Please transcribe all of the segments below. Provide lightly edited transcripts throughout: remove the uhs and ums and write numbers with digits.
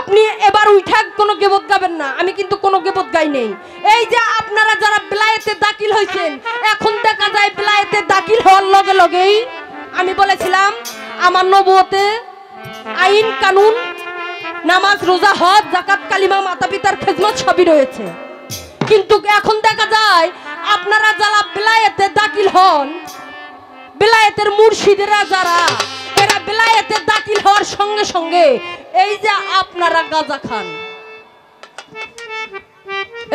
আপনি এবার উঠা কোনো গিবত গাবেন না, আমি কিন্তু কোনো গিবত গাই নেই। এই যে আপনারা যারা বেলায়েতে দাখিল হয়েছেন, এখন দেখা যায় বেলায়েতে দাখিল হওয়ার লগে লগেই আমি বলেছিলাম আমার নবুয়তে আইন কানুন নামাজ রোজা হজ যাকাত কালিমা মাতা পিতার খেদমত সবই রয়েছে, কিন্তু এখন দেখা যায় আপনারা যারা বেলায়েতে দাখিল হন, বেলায়েতের মুর্শিদেরা যারা, এরা বেলায়েতে দাখিল হওয়ার সঙ্গে সঙ্গে এই যে আপনারা গাঁজা খান,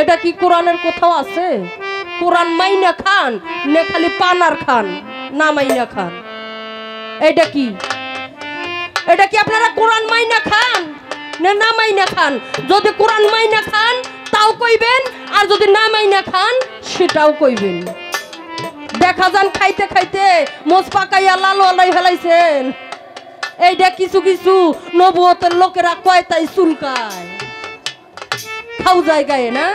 এটা কি কোরআনের কোথাও আছে? কোরআন মাইনা খান নে খালি পানার খান, না মাইনা খান? এটা কি আপনারা কোরআন মাইনা খান না মাইনা খান? যদি কোরআন মাইনা খান তাও কইবেন, আর যদি না মাইনা খান সেটাও কইবেন। দেখা যান খাইতে খাইতে মোজ পাকাইয়া লাল আলাই ফেলাইছেন। এইটা কিছু কিছু নবুয়তের লোকেরা কয় তাই চুলকায়, খাও জায়গায় না।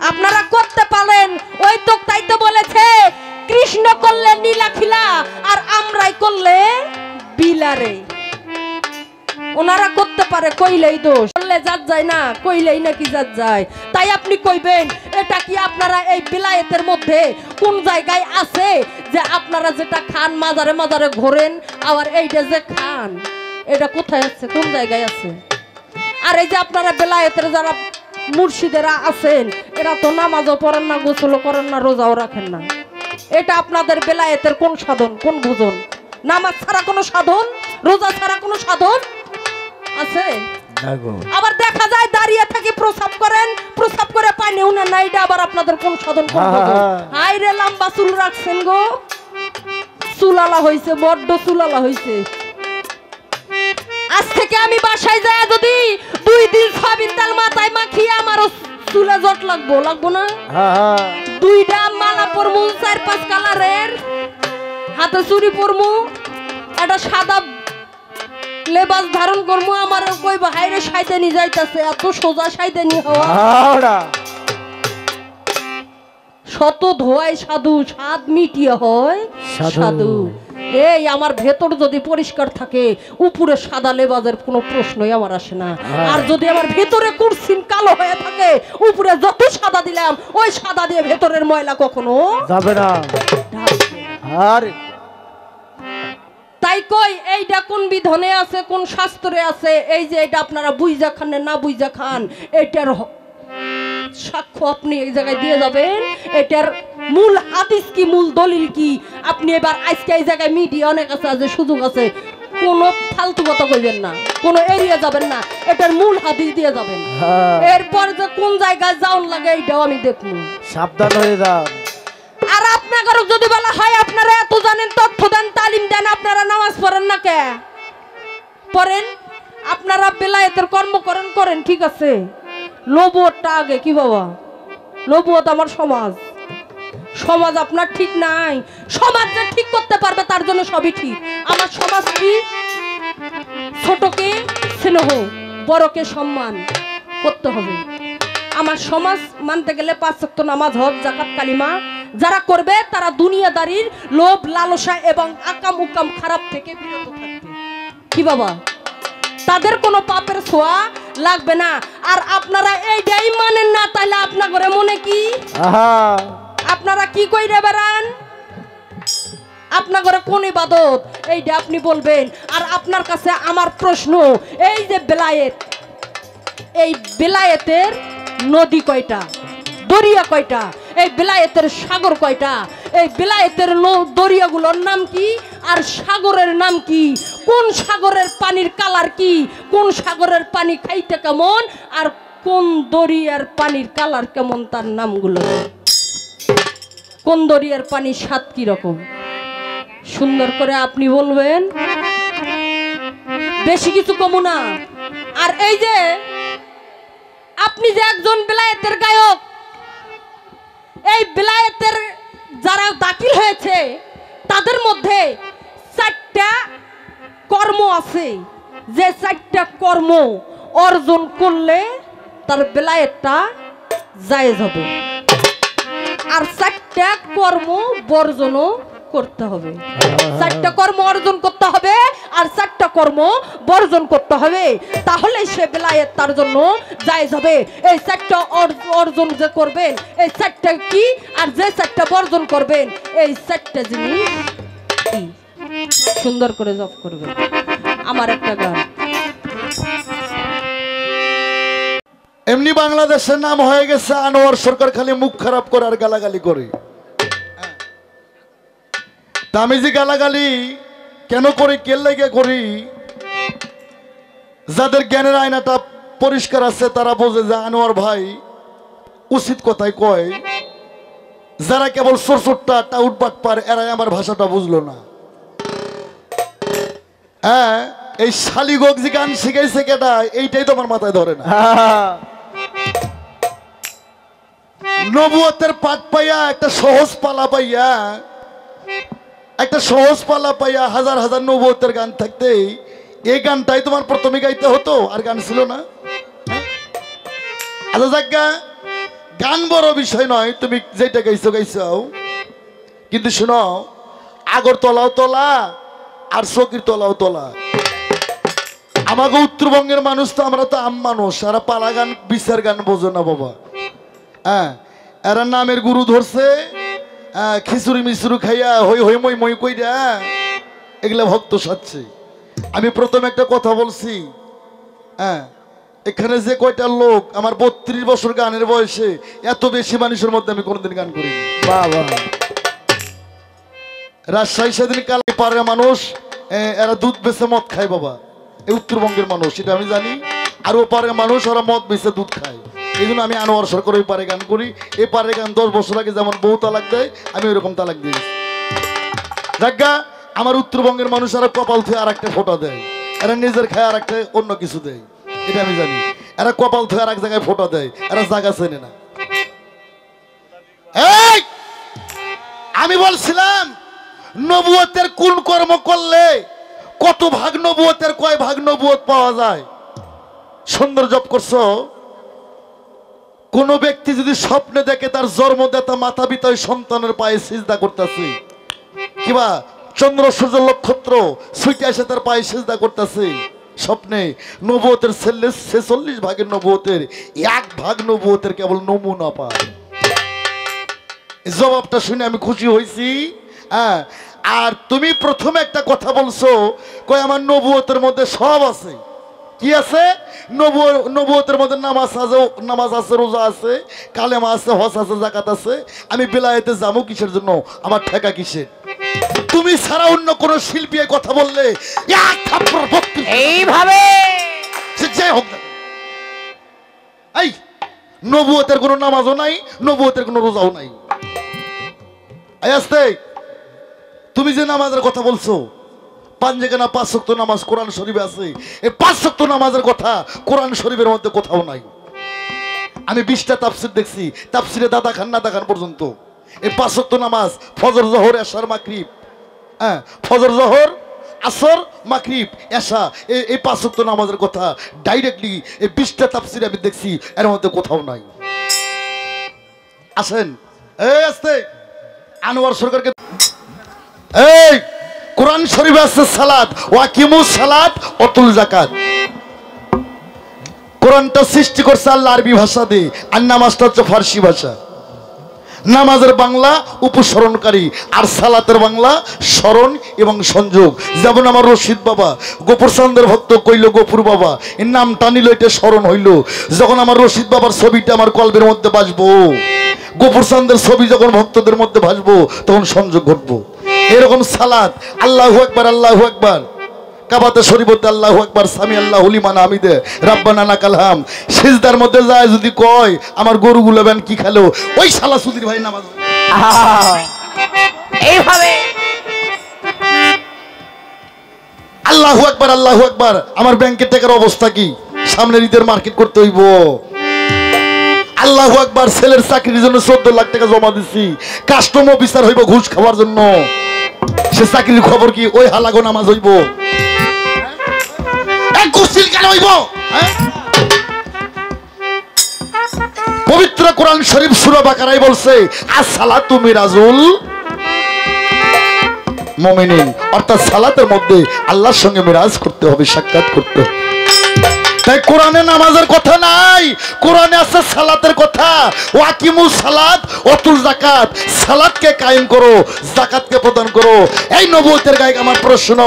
আপনারা করতে পারেন, ওই তো তাই তো বলেছে কৃষ্ণ করলে নীলাখিলা আর আমরাই করলে বিলারে। ওনারা করতে পারে, কইলেই দোষ, করলে জাত যায় না, কইলেই নাকি জাত যায়। তাই আপনি কইবেন এটা কি আপনারা এই বিলায়েতের মধ্যে কোন জায়গায় আছে যে আপনারা যেটা খান মাজারে মাজারে ঘোরেন, আবার এইটা যে খান এটা কোথায় আছে, কোন জায়গায় আছে? আর এই যে আপনারা বেলায়েতের যারা মুর্শিদেরা আছেন, এরা তো নামাজও পড়েন না, গোসলও করেন না, রোজাও রাখেন না। এটা আপনাদের বেলায়েতের কোন সাধন, কোন ভোজন? নামাজ ছাড়া কোনো সাধন, রোজা ছাড়া কোনো সাধন আছে? আবার দেখা যায় দাঁড়িয়ে থেকে প্রসাব করেন, প্রসাব করে পানি উনা না, এটা আবার আপনাদের কোন সাধন, কোন ভোজন? হাই রে লম্বা চুল রাখছেন গো, চুলালা হইছে, বড্ড চুলালা হইছে। আজ থেকে আমি বাসায় যায় যদি 2 দিন সয়াবিন তেল মাথায় মাখিয়ে আমারও চুলে জট লাগবো না? 2টা মালা পরমু 4-5 কালারের, হাতে চুরি পরমু, একটা সাদা লেবাস ধারণ করবো, আমার কই বাইরে সাইদানি যাইতাছে, এত সোজা সাইদানি হওয়া, শত ধোয়ায় সাধু, স্বাদ মিটিয়ে হয় সাধু। এই আমার ভেতর যদি পরিষ্কার থাকে, উপরে সাদা লেবাজের কোনো প্রশ্নই আমার আসে না। আর যদি আমার ভেতরে কুরসিন কালো হয়ে থাকে, উপরে যত সাদা দিলাম ওই সাদা দিয়ে ভেতরের ময়লা কখনো যাবে না। তাই কই এইটা কোন বিধানে আছে, কোন শাস্ত্রে আছে? এই যে এটা আপনারা বুইজা খান না বুইজা খান, এটার সাক্ষ্য আপনি এই জায়গায় দিয়ে যাবেন। এটার মূল হাদিস কি, মূল দলিল কি? আপনি এবার আজকে এই জায়গায় মিডিয়া অনেক আছে, যে সুযোগ আছে, কোনো ফালতু কথা কইবেন না, কোনো এরিয়া যাবেন না, এটার মূল হাদিস দিয়ে যাবেন। এরপর যে কোন জায়গায় যাওন লাগে এইটাও আমি দেখব, সাবধান হয়ে যান। আর আপনাদের যদি বলা হয় আপনারা এত জানেন, তথ্য দেন, তালিম দেন, আপনারা নামাজ পড়েন না কে? পড়েন। আপনারা বেলায়েতের কর্ম করেন, ঠিক আছে, নবুয়তটা আগে। কি বাবা, নবুয়ত আমার সমাজ আপনার ঠিক নাই। সমাজ যে ঠিক করতে পারবে তার জন্য সবই ঠিক। আমার সমাজ কি? ছোটকে স্নেহ, বড়কে সম্মান করতে হবে। আমার সমাজ মানতে গেলে 5 ওয়াক্ত নামাজ, হজ, যাকাত, কালিমা যারা করবে তারা দুনিয়াদারির লোভ, লালসা এবং আকাম উকাম খারাপ থেকে বিরত থাকবে। কি বাবা, তাদের কোনো পাপের ছোঁয়া লাগবে না। আর আপনারা এইটাই মানেন না, তাহলে আপনার ঘরে মনে কি? আপনারা কি কইরে বেড়ান? আপনার ঘরে কোন ইবাদত, এইটা আপনি বলবেন। আর আপনার কাছে আমার প্রশ্ন, এই যে বেলায়েত, এই বেলায়েতের নদী কয়টা, দরিয়া কয়টা, এই বেলায়েতের সাগর কয়টা, এই বেলায়েতের দরিয়াগুলোর নাম কি আর সাগরের নাম কি? কোন সাগরের পানির কালার কি? কোন সাগরের পানি খাইতে কেমন? আর কোন দরিয়ার পানির কালার কেমন? তার নামগুলো, কোন দরিয়ার পানির স্বাদ কি রকম, সুন্দর করে আপনি বলবেন, বেশি কিছু কমু না। আর এই যে আপনি যে একজন বেলায়েতের গায়ক, এই বেলায়েতের যারা দাখিল হয়েছে তাদের মধ্যে 4টা কর্ম আছে, যে 4টা কর্ম অর্জন করলে তার বেলায়েতটা জায়েজ হবে, আর 4টা কর্ম বর্জনও করতে হবে, 4টা কর্ম অর্জন করতে হবে আর 4টা কর্ম বর্জন করতে হবে, তাহলে সে বেলায়েত তার জন্য জায়েজ হবে। এই 4টা অর্জন যে করবেন, এই 4টা কি আর যে 4টা বর্জন করবেন, এই 4টা জিনিস কি সুন্দর করে জপ করবেন। আমার একটা গান, এমনি বাংলাদেশের নাম হয়ে গেছে আনোয়ার সরকার, খালি মুখ খারাপ করে আর গালাগালি করে। আমি যে গালাগালি কেন করি, কে লেগে করি, যাদের জ্ঞানের আয়নাটা পরিষ্কার আছে তারা বোঝে যে আনোয়ার ভাই উচিত কথাই কয়। যারা কেবল চোরচোরটা টাউট বাট পার, এরাই আমার ভাষাটা বুঝলো না। হ্যাঁ, এই শালিগোগ যে গান শিখাইছে কেটা, এইটাই তো আমার মাথায় ধরে না। নবুয়তের পাঠ পাইয়া, একটা সহজ পালা পাইয়া, একটা সহজ পালা পাইয়া হাজার হাজার নবুয়তের গান থাকতে এই গানটাই তোমার প্রথমে গাইতে হতো, আর গান ছিল না। আচ্ছা যাজ্ঞা, গান বড় বিষয় নয়, তুমি যেটা গাইছো গাইছো, কিন্তু শোনো, আগরতলাও তোলা আর চকির তলাও তোলা। আমাকে উত্তরবঙ্গের মানুষ তো, আমরা তো আম মানুষ, এরা পালা গান বিচার গান বোঝো না বাবা। হ্যাঁ, এরা নামের গুরু ধরছে, খিচুড়ি মিচুড়ি খাইয়া হই হই মই মই কইরা এগুলা ভক্ত সাজছে। আমি প্রথমে একটা কথা বলছি, হ্যাঁ, এখানে যে কয়টা লোক, আমার 32 বছর গানের বয়সে এত বেশি মানুষের মধ্যে আমি কোনোদিন গান করিনি। বাবা, রাজশাহী সেদিন কালাই পাড়ার মানুষ, এরা দুধ বেচে মদ খায় বাবা, এই উত্তরবঙ্গের মানুষ, এটা আমি জানি। আর ও পাড়ার মানুষ ওরা মদ বেচে দুধ খায়। এই জন্য আমি আনোয়ার সরকার ওই পারে গান করি। এই পারে গান 10 বছর আগে যেমন বউ তালাক দেয়, আমি ওইরকম তালাক দিই। যাজ্ঞা, আমার উত্তরবঙ্গের মানুষ এরা কপাল থেকে আর একটা ফোঁটা দেয়, এরা নিজের খায় আর একটা অন্য কিছু দেয়, এটা আমি জানি। এরা কপাল থেকে আর এক জায়গায় ফোঁটা দেয়, এরা জায়গা চেনে না। এই আমি বলছিলাম, নবুয়তের কোন কর্ম করলে কত ভাগ নবুয়তের, কয় ভাগ নবুয়ত পাওয়া যায়। সুন্দর জপ করছো। কোন ব্যক্তি যদি স্বপ্নে দেখে তার জন্মদাতা মাতা পিতা সন্তানের পায়ে সিজদা করতেছে, কিবা চন্দ্র সূর্য নক্ষত্র ছুটে এসে তার পায়ে সিজদা করতেছে, স্বপ্নে, নবুয়তের 46 ভাগের নবুয়তের 1 ভাগ নবুয়তের কেবল নমুনা পায়। জবাবটা শুনে আমি খুশি হয়েছি। হ্যাঁ, আর তুমি প্রথমে একটা কথা বলছো, কই আমার নবুয়তের মধ্যে সব আছে। কি আছে? নবুয়তের মধ্যে নামাজ আছে, রোজা আছে, কালেমা আছে, হজ আছে, জাকাত আছে। আমি বেলায়েতে যাবো কিসের জন্য? আমার ঠেকা কিসের? তুমি ছাড়া অন্য কোন শিল্পী কথা বললে এইভাবে যাই হোক না, এই নবুয়তের কোনো নামাজও নাই, নবুয়তের কোনো রোজাও নাই। আস্তে, তুমি যে নামাজের কথা বলছো, 5 ওয়াক্ত নামাজ কোরআন শরীফে আছে, এই 5 ওয়াক্ত নামাজের কথা কোরআন শরীফের মধ্যে কোথাও নাই। আমি 20টা তাফসির দেখছি, তাফসিরে দাদা খান পর্যন্ত এই 5 ওয়াক্ত নামাজ, ফজর জোহর এশার মাগরিব, হ্যাঁ, ফজর জোহর আসর মাগরিব এশা, এই 5 ওয়াক্ত নামাজের কথা ডাইরেক্টলি এই 20টা তাফসিরে আমি দেখছি, এর মধ্যে কোথাও নাই। আসেন, এই আস্তে, আনোয়ার সরকারকে, এই কোরআন শরীফে আছে সালাত, ওয়াকিমুস সালাত ওয়াতুল যাকাত। কোরআনটা সৃষ্টি করছে আল্লাহ আরবি ভাষা দিয়ে, আর নামাজটা হচ্ছে ফার্সি ভাষা। নামাজের বাংলা উপস্মরণকারী, আর সালাতের বাংলা স্মরণ এবং সংযোগ। যেমন আমার রশিদ বাবা গোপুর চাঁদের ভক্ত কইল গোপুর বাবা, এর নাম টানিল, এটা স্মরণ হইল। যখন আমার রশিদ বাবার ছবিটা আমার কলবের মধ্যে বাজবো, গোপুর চাঁদের ছবি যখন ভক্তদের মধ্যে ভাসবো, তখন সংযোগ ঘটবো। এরকম সালাত, আল্লাহু আকবার, আল্লাহু আকবার, কাবাতে শরীফতে আল্লাহু আকবার, সামি আল্লাহু লিমান হামিদে, রাব্বানা লাকাল হাম। সিজদার মধ্যে যায় যদি কয় আমার গরুগুলো বেন কি খেলো, ওই শালা সুধীর ভাই নামাজ এইভাবে আল্লাহু আকবার, আল্লাহু আকবার। আমার ব্যাংকের টাকার অবস্থা কি? সামনের ঈদের মার্কেট করতে হইব। আল্লাহু আকবার। ছেলের চাকরির জন্য 14 লাখ টাকা জমা দিছি, কাস্টম অফিসার হইব ঘুষ খাওয়ার জন্য। সে চাকরির খবর কি? ওই হালাগো নামাজ হইব, পবিত্র কোরআন শরীফ সূরা বাকারায় বলছে আসসালাতু মিরাজুল মুমিনিন, অর্থাৎ সালাতের মধ্যে আল্লাহর সঙ্গে মিরাজ করতে হবে, সাক্ষাৎ করতে হবে। তাই কোরআনে নামাজের কথা নাই, কোরআনে আছে সালাতের কথা। ওয়াকিমুস সালাত ওয়াতুল যাকাত, সালাতকে কায়েম করো, যাকাতকে প্রদান করো। এই নবুয়তের গায়ে আমার প্রশ্ন,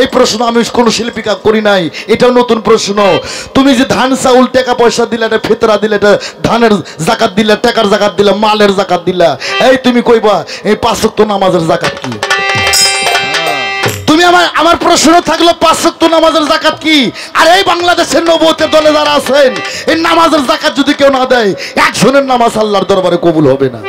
এই প্রশ্ন আমি কোন শিল্পীকা করি নাই, এটাও নতুন প্রশ্ন। তুমি যে ধান চাউল টাকা পয়সা দিলে, এটা ফিতরা দিলে, এটা ধানের যাকাত দিলে, টাকার যাকাত দিলে, মালের যাকাত দিলা, এই তুমি কইবা এই পাঁচ ওয়াক্ত নামাজের যাকাত কি? তুমি আমার প্রশ্ন থাকলো পাঁচ ওয়াক্ত নামাজের যাকাত কি? আর এই বাংলাদেশের নবুয়তের দলে যারা আছেন, এই নামাজের যাকাত যদি কেউ না দেয়, একজনের নামাজ আল্লাহর দরবারে কবুল হবে না।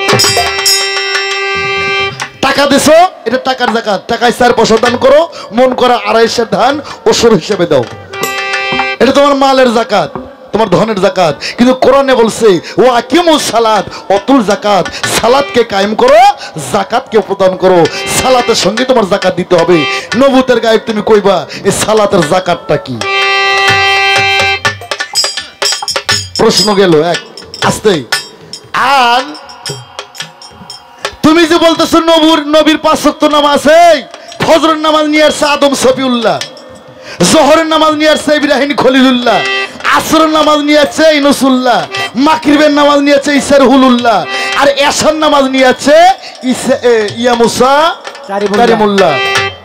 টাকা দিছো, এটা টাকার যাকাত, টাকায় 4 পয়সা দান করো, মন করা 2.5 ধান ওসর হিসেবে দাও, এটা তোমার মালের যাকাত, তোমার ধনের যাকাত। কিন্তু কোরআনে বলছে ওয়াকিমুস সালাত ওয়াতুল যাকাত, সালাতকে কায়েম করো, যাকাতকে প্রদান করো। সালাতের সঙ্গে তোমার যাকাত দিতে হবে। নবুয়তের গায়ে তুমি কইবা এই সালাতের যাকাতটা কি? প্রশ্ন গেল এক আস্তে। আর তুমি যে বলতেছো নবীর 5 ওয়াক্ত নামাজ, এই ফজরের নামাজ নিয়ে আসছে আদম শফিউল্লাহ, জোহরের নামাজ নিয়ে আসছে ইব্রাহিম খলিলুল্লাহ, আসরের নামাজ নিয়ে আসছে ইউনূসুল্লাহ, মাগরিবের নামাজ নিয়ে আসছে ইসরাহুলুল্লাহ, আর এশার নামাজ নিয়ে আসছে ইয়া মুসা কারিমুল্লাহ।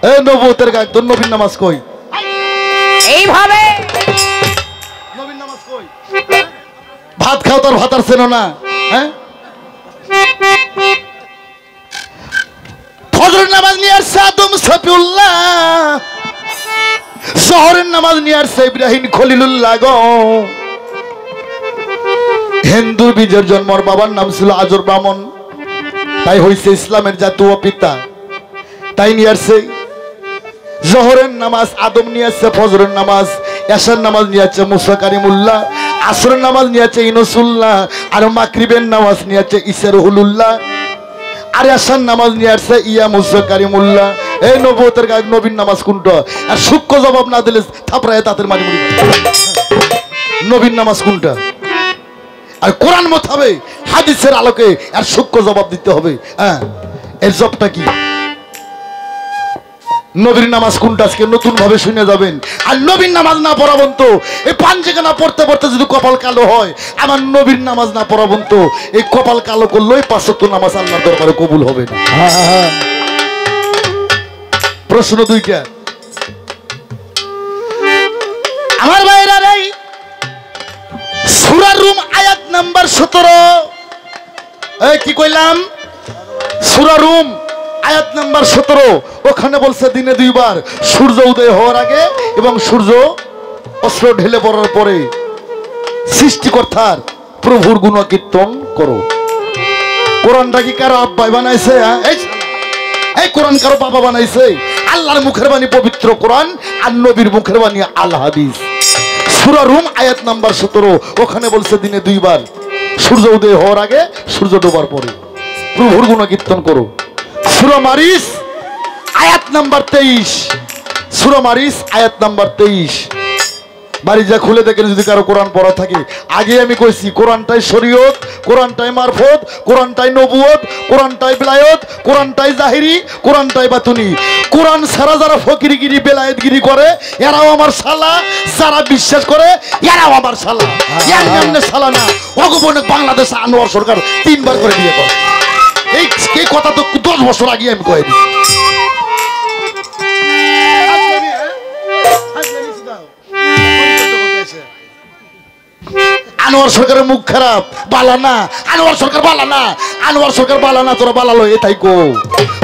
এই নবুয়তের গায়ে তোর নবীর নামাজ কই? এইভাবে নবীর নামাজ কই? ভাত খাও তোর ভাতার চেনো না? হ্যাঁ, ফজরের নামাজ নিয়ে আসছে আদম শফিউল্লাহ, জোহরের নামাজ নিয়ে আসছে ইব্রাহিম খলিলুল্লাহ গো। হিন্দু বীজের জন্মর বাবার নাম ছিল আজর ব্রাহ্মণ, তাই হইছে ইসলামের জাতীয় পিতা। তাই নিয়ে আসছে জোহরের নামাজ আদম নিয়ে আসছে, ফজরের নামাজ, এশার নামাজ নিয়ে আসছে মুসা কারিমুল্লাহ, আসরের নামাজ নিয়ে আসছে ইউনূসুল্লাহ, আর মাগরিবের নামাজ নিয়ে আসছে ইসরাহুলুল্লাহ, আর এশার নামাজ নিয়ে আসছে ইয়া মুসা কারিমুল্লাহ। এই নবুয়তের গায়ে নবীর নামাজ কোনটা? আর সূক্ষ্ম জবাব না দিলে থাপড়ায় তাদের মারি মুড়ি। নবীর নামাজ কোনটা? আর কোরআন মোতাবেক হাদিসের আলোকে আর সূক্ষ্ম জবাব দিতে হবে। হ্যাঁ, এর জবটা কি? নবীর নামাজ কোনটা আজকে নতুন ভাবে শুনে যাবেন। আর নবীর নামাজ না পড়াবন্ত এই পাঞ্জেখানা পড়তে পড়তে যদি কপাল কালো হয়, আমার নবীর নামাজ না পড়াবন্ত এই কপাল কালো করলেই 5 ওয়াক্ত নামাজ আল্লাহর দরবারে কবুল হবে না। প্রশ্ন 2টা। আমার ভাইরা রে, সূরা রুম আয়াত নাম্বার 17, এই কি কইলাম? সূরা রুম আয়াত নাম্বার 17, ওখানে বলছে দিনে 2 বার, সূর্য উদয় হওয়ার আগে এবং সূর্য অস্ত ঢেলে পড়ার পরে সৃষ্টিকর্তার প্রভুর গুণকীর্তন করো। কোরআনটা কি কারো আব্বাই বানাইছে? এই কোরআন কারো বাবা বানাইছে? আল্লাহর মুখের বাণী পবিত্র কোরআন, আর নবীর মুখের বাণী আল হাদিস। সূরা রুম আয়াত নাম্বার 17, ওখানে বলছে দিনে 2 বার, সূর্য উদয় হওয়ার আগে, সূর্য ডোবার পরে প্রভুর গুণকীর্তন করো। সূরা মারিস আয়াত নাম্বার 23, সূরা মারিস আয়াত নাম্বার 23। বাড়ি যা খুলে দেখেন যদি কারো কোরআন পড়া থাকে। আগে আমি কইছি কোরআনটাই শরীয়ত, কোরআনটাই মারফত, কোরআনটাই নবুয়ত, কোরআনটাই বেলায়েত, কোরআনটাই জাহিরি, কোরআনটাই বাতুনি। কোরআন ছাড়া যারা ফকিরগিরি বেলায়েতগিরি করে এরাও আমার শালা, যারা বিশ্বাস করে এরাও আমার শালা। এমনি শালা না, অগোপনে বাংলাদেশ আনোয়ার সরকার 3 বার করে বিয়ে করে। এই কথা তো 10 বছর আগে আমি কয়ে দিই। আনোয়ার সরকারের মুখ খারাপ, বালানা। আনোয়ার সরকার বালানা, আনোয়ার সরকার বালানা, তোরা বালালো এটাই কো।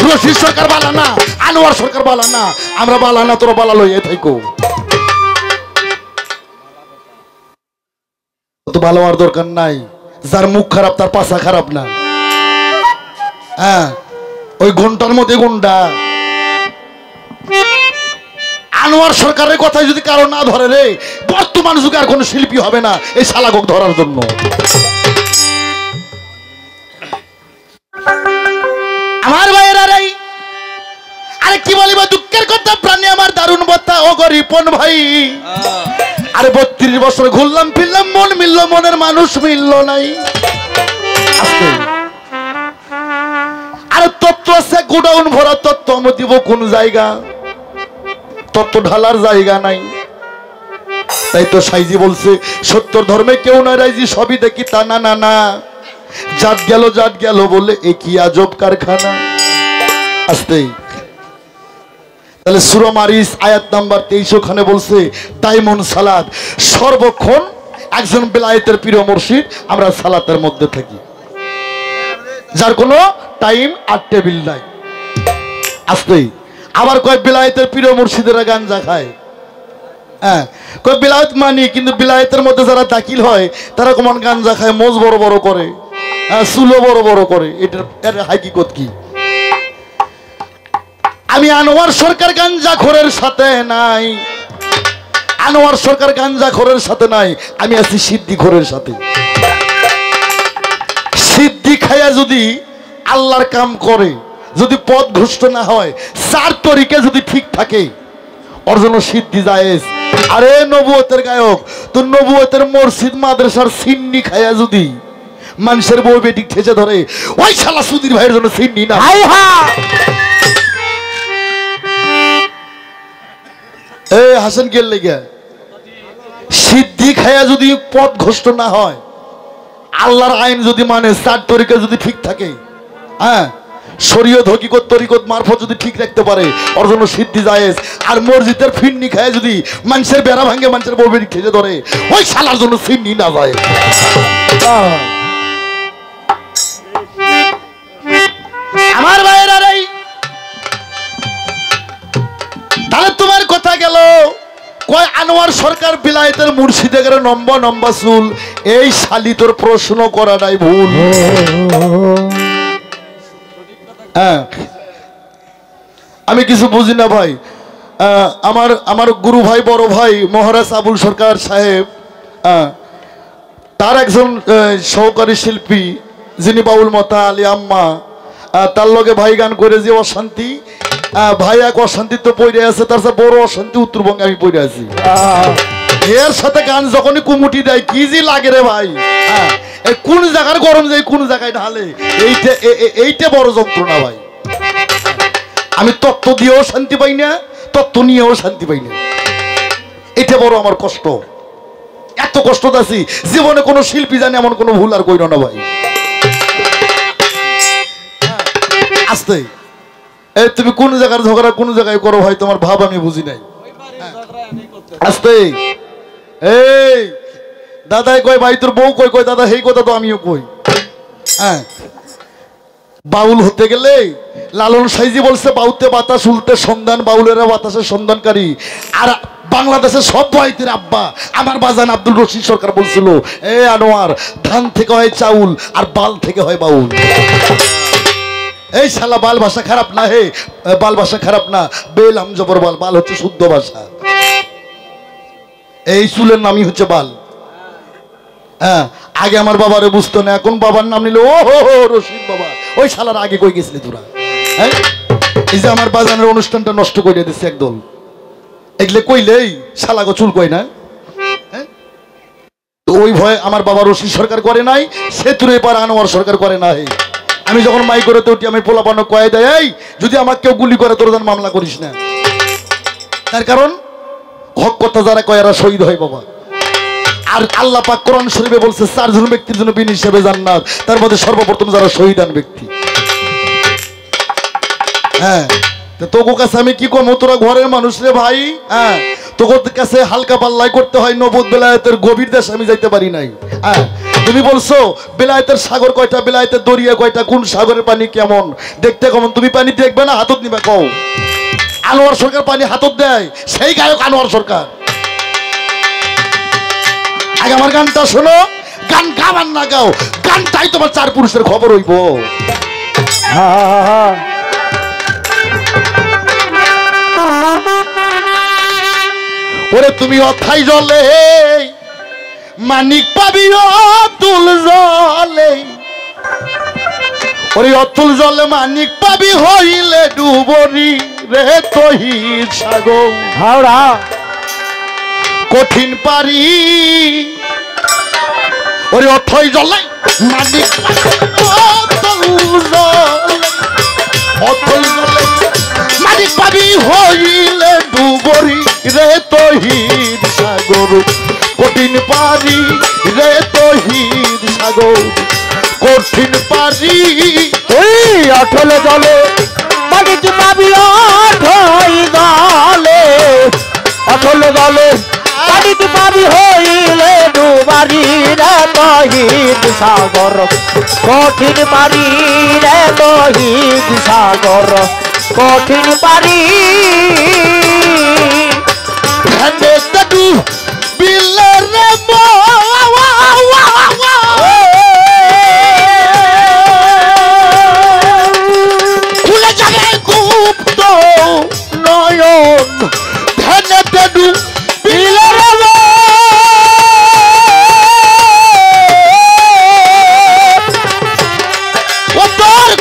রশিদ সরকার বালানা, আনোয়ার সরকার বালানা, আমরা বালানা, তোরা বালালো এটাই কো। তো ভালো হওয়ার দরকার নাই, যার মুখ খারাপ তার পাছা খারাপ না। হ্যাঁ, ওই ঘন্টার মধ্যে গুন্ডা। আনোয়ার সরকারের কথাই যদি কারো না ধরে রে, বর্তমান যুগে আর কোনো শিল্পী হবে না এই শালাগক ধরার জন্য। আমার ভাইয়েরা রে, আরে কি বলিবা দুঃখের কথা, প্রাণী আমার দারুণ বত্তা ও গরিপন ভাই। আরে 32 বছর ঘুরলাম ফিরলাম, মন মিলল, মনের মানুষ মিলল নাই। আরে তোর তত্ত্ব আছে গোডাউন ভরা তত্ত্ব, আমি দিব কোন জায়গা? তত্ত্ব ঢালার জায়গা নাই। তাই তো সাইজি বলছে সত্যর ধর্মে কেউ না রাইজি, সবই দেখি তা না না না, জাত গেল বলে এ কি আজব কারখানা। আসতেই তাহলে সূরা মারিস আয়াত নাম্বার 23 ওখানে বলছে দাইমুন সালাত, সর্বক্ষণ একজন বেলায়েতের প্রিয় মুর্শিদ আমরা সালাতের মধ্যে থাকি, যার কোনো টাইম আর টেবিল নাই। আসতেই আবার কয় বেলায়েতের প্রিয় মুর্শিদেরা গাঞ্জা খায়। হ্যাঁ, কয় বিলায়েত মানি, কিন্তু বিলায়েতের মধ্যে যারা দাখিল হয় তারা কমান গাঞ্জা খায়, মোজ বড় বড় করে, চুলো বড় বড় করে। এটার হাকিকত কি? আমি আনোয়ার সরকার গাঞ্জাখোরের সাথে নাই, আনোয়ার সরকার গাঞ্জাখোরের সাথে নাই, আমি আছি সিদ্দিখোরের সাথে। সিদ্ধি খায়া যদি আল্লাহর কাম করে, যদি পথ ভ্রষ্ট না হয়, চার তরিকা যদি ঠিক থাকে, ওর জন্য সিদ্ধি জায়েজ। আরে নবুয়তের গায়ক, তো নবুয়তের মসজিদ মাদ্রাসার সিন্নি খায়া যদি মানুষের বউ বেটি ঠেচে ধরে, ওই শালা সুধীর ভাইয়ের জন্য সিন্নি না। এই হাসান গেল লেগে সিদ্ধি খায়া যদি পথ ভ্রষ্ট না হয়, আল্লাহর আইন যদি মানে, চার তরিকা যদি ঠিক থাকে, হ্যাঁ, শরীয়ত হকিকত তরিকত মারফত যদি ঠিক রাখতে পারে, ওর জন্য সিদ্ধি জায়েজ। আর মসজিদের ফিন্নি খায় যদি মানুষের বেড়া ভাঙে, মানুষের বউ বেটি ঠেচে ধরে, ওই শালার জন্য সিন্নি না যায়। আমার ভাইয়েরা রে, তাহলে তোমার কথা গেল কয় আনোয়ার সরকার বিলায়েতের মুর্শিদে গেলে লম্বা লম্বা চুল, এই শালি তোর প্রশ্ন করাটাই ভুল। হ্যাঁ, আমি কিছু বুঝি না ভাই। আমার গুরু ভাই বড় ভাই মহারাজ আবুল সরকার সাহেব, তার একজন সহকারী শিল্পী যিনি বাউল মতা আলী আম্মা, তার লগে ভাই গান করে যে অশান্তি, ভাই এক অশান্তি তো পড়ে আছে, তার সাথে বড় অশান্তি উত্তরবঙ্গে আমি পড়ে আছি। এর সাথে গান যখনই কুমুটি দেয় কি যে লাগে রে ভাই, কোন জায়গার গরম যায় কোন জায়গায় ঢালে, এইটা বড় যন্ত্রণা ভাই। আমি তত্ত্ব দিয়েও শান্তি পাই না, তত্ত্ব নিয়েও শান্তি পাই না, এটা বড় আমার কষ্ট। এত কষ্ট আছি জীবনে কোনো শিল্পী জানে এমন কোনো ভুল আর কইর না ভাই। আস্তে এই তুমি কোন জায়গার ঝগড়া কোন জায়গায় করো ভাই, তোমার ভাব আমি বুঝি নাই। আস্তে এই দাদাই কয় ভাই তোর বউ কই, কয় দাদা সেই কথা তো আমিও কই। হ্যাঁ, বাউল হতে গেলে লালন সাইজি বলছে বাউতে বাতাস উল্টে সন্ধান, বাউলেরা বাতাসের সন্ধানকারী। আর বাংলাদেশের সব ভাইদের আব্বা আমার বাজান আব্দুল রশিদ সরকার বলছিল, এ আনোয়ার, ধান থেকে হয় চাউল আর বাল থেকে হয় বাউল। এই শালা বাল ভাষা খারাপ না, হে বাল ভাষা খারাপ না, বেল আম জবর বাল, বাল হচ্ছে শুদ্ধ ভাষা। এই চুলের নামই হচ্ছে বাল। হ্যাঁ, আগে আমার বাবারে বুঝতো না, এখন বাবার নাম নিলে ও হো হো রশিদ বাবা। ওই শালার আগে কই গেছিলি তোরা? হ্যাঁ, এই যে আমার বাজানের অনুষ্ঠানটা নষ্ট করে দিচ্ছে একদল, এগুলো কইলেই শালাগো চুল কই না। হ্যাঁ, তো ওই ভয় আমার বাবা রশিদ সরকার করে নাই, সেতুরে পার আনোয়ার সরকার করে নাই। আমি যখন মাই করে উঠি আমি পোলাপানো কয়ে দেয়, এই যদি আমাকে কেউ গুলি করে তোর যেন মামলা করিস না। তার কারণ হক কথা যারা কয় এরা শহীদ হয় বাবা। আর আল্লাহ পাক কোরআন শরীফে বলছে চারজন ব্যক্তির জন্য বিন হিসেবে জান্নাত, তার মধ্যে সর্বপ্রথম যারা শহীদান ব্যক্তি। হ্যাঁ, তোকে কাছে আমি কি কম, তোরা ঘরের মানুষ রে ভাই। হ্যাঁ, তোকে কাছে হালকা পাল্লাই করতে হয়, নবদ বেলায়েতের গভীর দেশ আমি যাইতে পারি নাই। হ্যাঁ, তুমি বলছো বেলায়েতের সাগর কয়টা, বেলায়েতের দরিয়া কয়টা, কোন সাগরের পানি কেমন দেখতে কেমন, তুমি পানি দেখবে না হাতত নিবা কও। আনোয়ার সরকার পানি হাতত দেয়, সেই গায়ক আনোয়ার সরকার। আগে আমার গানটা শোনো, গান গাবার না গাও, গানটাই তোমার চার পুরুষের খবর হইব। ওরে তুমি অথাই জলে মানিক পাবি অতুল জলে, ওরে অতুল জলে মানিক পাবি হইলে ডুবরি রে তহির সাগর হাওড়া কঠিন পারি। ওরে অথই জলে মানিক অতুল জলে অথল জলে মানিক পাবি হইলে ডুবরি রে তহিদ সাগর কঠিন পারি রে তহিদ সাগর কঠিন পারি ওই অটল জলে মানিক পাবি অটল জলে অটল জলে মানিক পাবি হইলে ডুবারি রে তহিদ সাগর কঠিন পারি রে তহিদ সাগর কঠিন পারি ধ্যানে তু বিলে রে খুলে যাবে গুপ্ত নয়ন ধ্যানে তু বিলে রে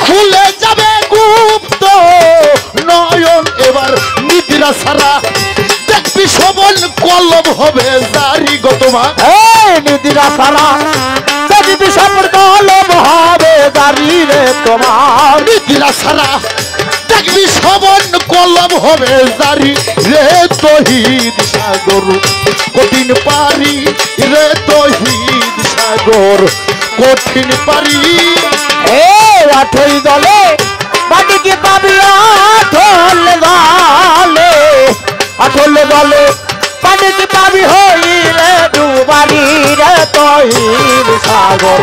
খুলে যাবে গুপ্ত নয়ন এবার নিদ্রা সারা দেখবি সবল কলম হবে জারি গতমা নিদিরা সারা দেখবি সবল কলম হবে জারি রে তোমার নিদ্রা সারা দেখবি সবল কলম হবে জারি রে তহিদ সাগর কঠিন পারি রে তহিদ সাগর কঠিন পারি আঠই দলে মানিক পাবি আঠল দলে আঠল দলে মানিক পাবি হইলে ডুবারি রে তহিদ সাগর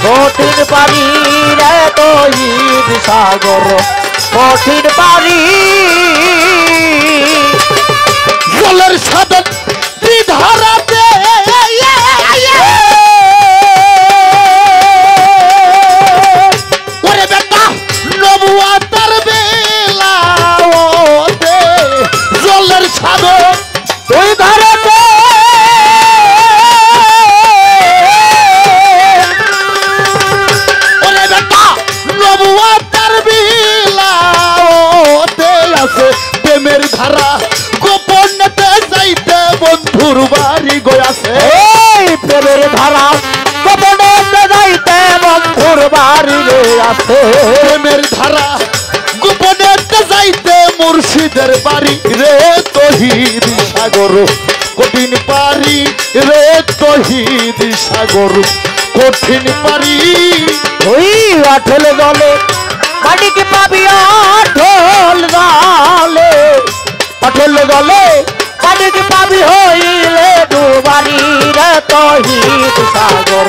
কঠিন পারি রে তহিদ সাগর কঠিন পারি জলের সাধন ধারাতে নবুয়াতার বেলাতে জলের সাধন তুই ধরেতে ওরে বেটা নবুয়াতার বেলাতে আছে প্রেমের ধারা গোপনেতে যাইতে বন্ধুর বাড়ি গয়াছে এই প্রেমের ধারা গোপনেতে যাইতে বন্ধুর বাড়ি আছে প্রেমের ধারা গোপনেতে যাইতে মুর্শিদের বাড়ি রে তহিদ সাগর কঠিন পারি রে তহিদ সাগর কঠিন পারি ওই আঠল দলে মানিক পাবি আঠল দলে আঠল দলে মানিক পাবি হইলে ডুবারি রে তহিদ সাগর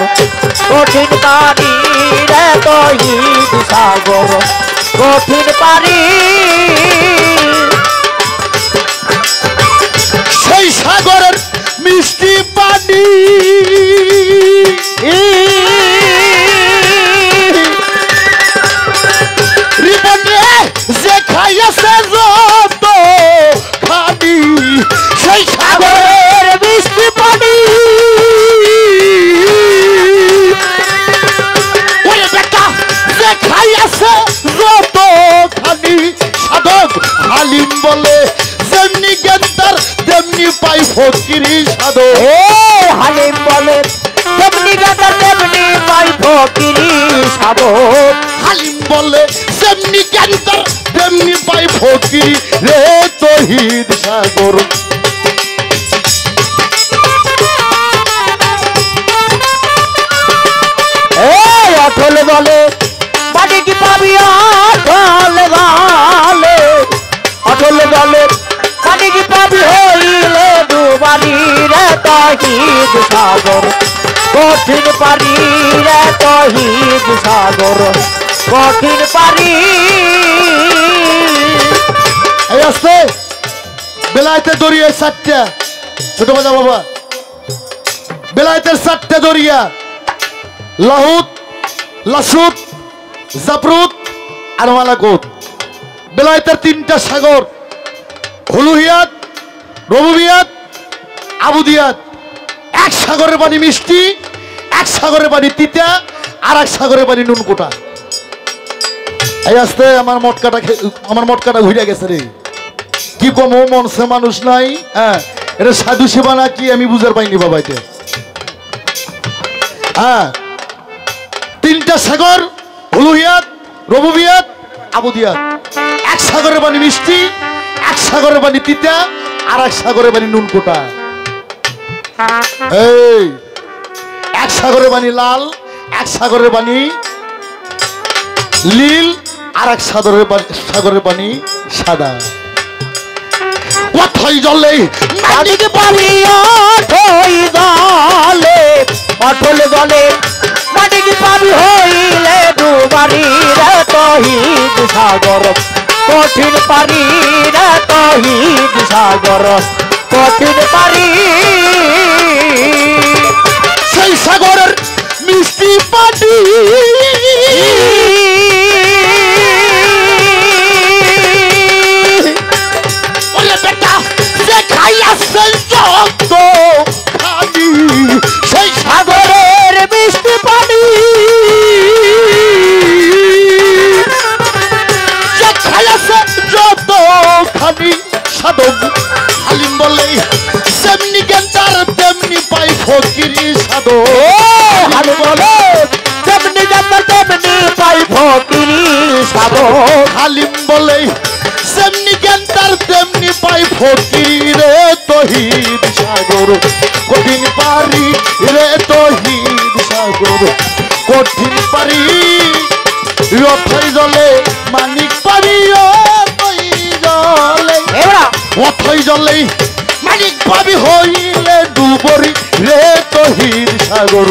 কঠিন পারি রে তহিদ সাগর কঠিন পারি সেই সাগরের মিষ্টি পানি রিপনে যে খাইয়াছে যত খানি সেই সাগরের মিষ্টি পানি ওরে বেটা যে খাইয়াছে যত খানি সাধক হালিম বলে যেমনি গেন্দার তেমনি পাই ফকিরি সাধক হালিম বলে তেমনি গাদা তেমনি পাই ফকিরি সাধক হালিম বলে যেমনি গেন্দার তেমনি পাই ফকিরি রে তহিদ সাগর অটল দলে মানিক পাবি অটল দলে অটল দলে মানিক পাবি হইলে ডুবারি রে তহিদ সাগর কঠিন পারি রে তহিদ সাগর কঠিন পারি এই আসতে বেলায়েতে দরিয়া চারটা ছোট বাজা বাবা বেলায়েতের চারটা দরিয়া লাহুত লাসুত জাবরুত আর মালাকুত বেলায়েতের তিনটা সাগর হুলুহিয়াত রবুবিয়াত আবুদিয়াত এক সাগরের পানি মিষ্টি এক সাগরের পানি তিতা আর এক সাগরের পানি নুন কোটা এই আসতে আমার মটকাটা ঘুরে গেছে রে কি কম মনসে মানুষ নাই হ্যাঁ এটা সাধু সেবা না কি আমি বুঝার পাইনি বাবা এটা হ্যাঁ তিনটা সাগর হুলুহিয়াত রবুবিয়াত আবুদিয়া। এক সাগরের পানি মিষ্টি, এক সাগরের পানি তিতা, আর এক সাগরের পানি নুন কোটা। এই এক সাগরের পানি লাল, এক সাগরের পানি নীল, আর এক সাগরের পানি সাদা। কোথায় জলে মানিক পাবি অথই জলে, অটল জলে মানিক পাবি হইলে ডুবারি রে তহিদ সাগর, কঠিন পারি রে তহিদ সাগর, কঠিন পারি। সেই সাগরের মিষ্টি পানি বলে বেটা যে খাইয়াছে যত খানি, সেই সাগরের মিষ্টি পানি যে খাইয়াছে যত খানি সাধক। আলিম বলে যেমনি গেন্দার তেমনি পাই ফকিরি সাধক। আমি বলে তেমনি জান্নাত তেমনি পাই ফকিরি সাধক। আলিম বলে যেমনি গেন্দার তেমনি পাই ফকিরি রে তহিদ সাগর, কঠিন পারি রে তহিদ সাগর, কঠিন পারি। অথই জলে মানিক পারি, অথই জলে অথই জলে মানিক পাবি হইলে ডুবরি রে তহিদ সাগর,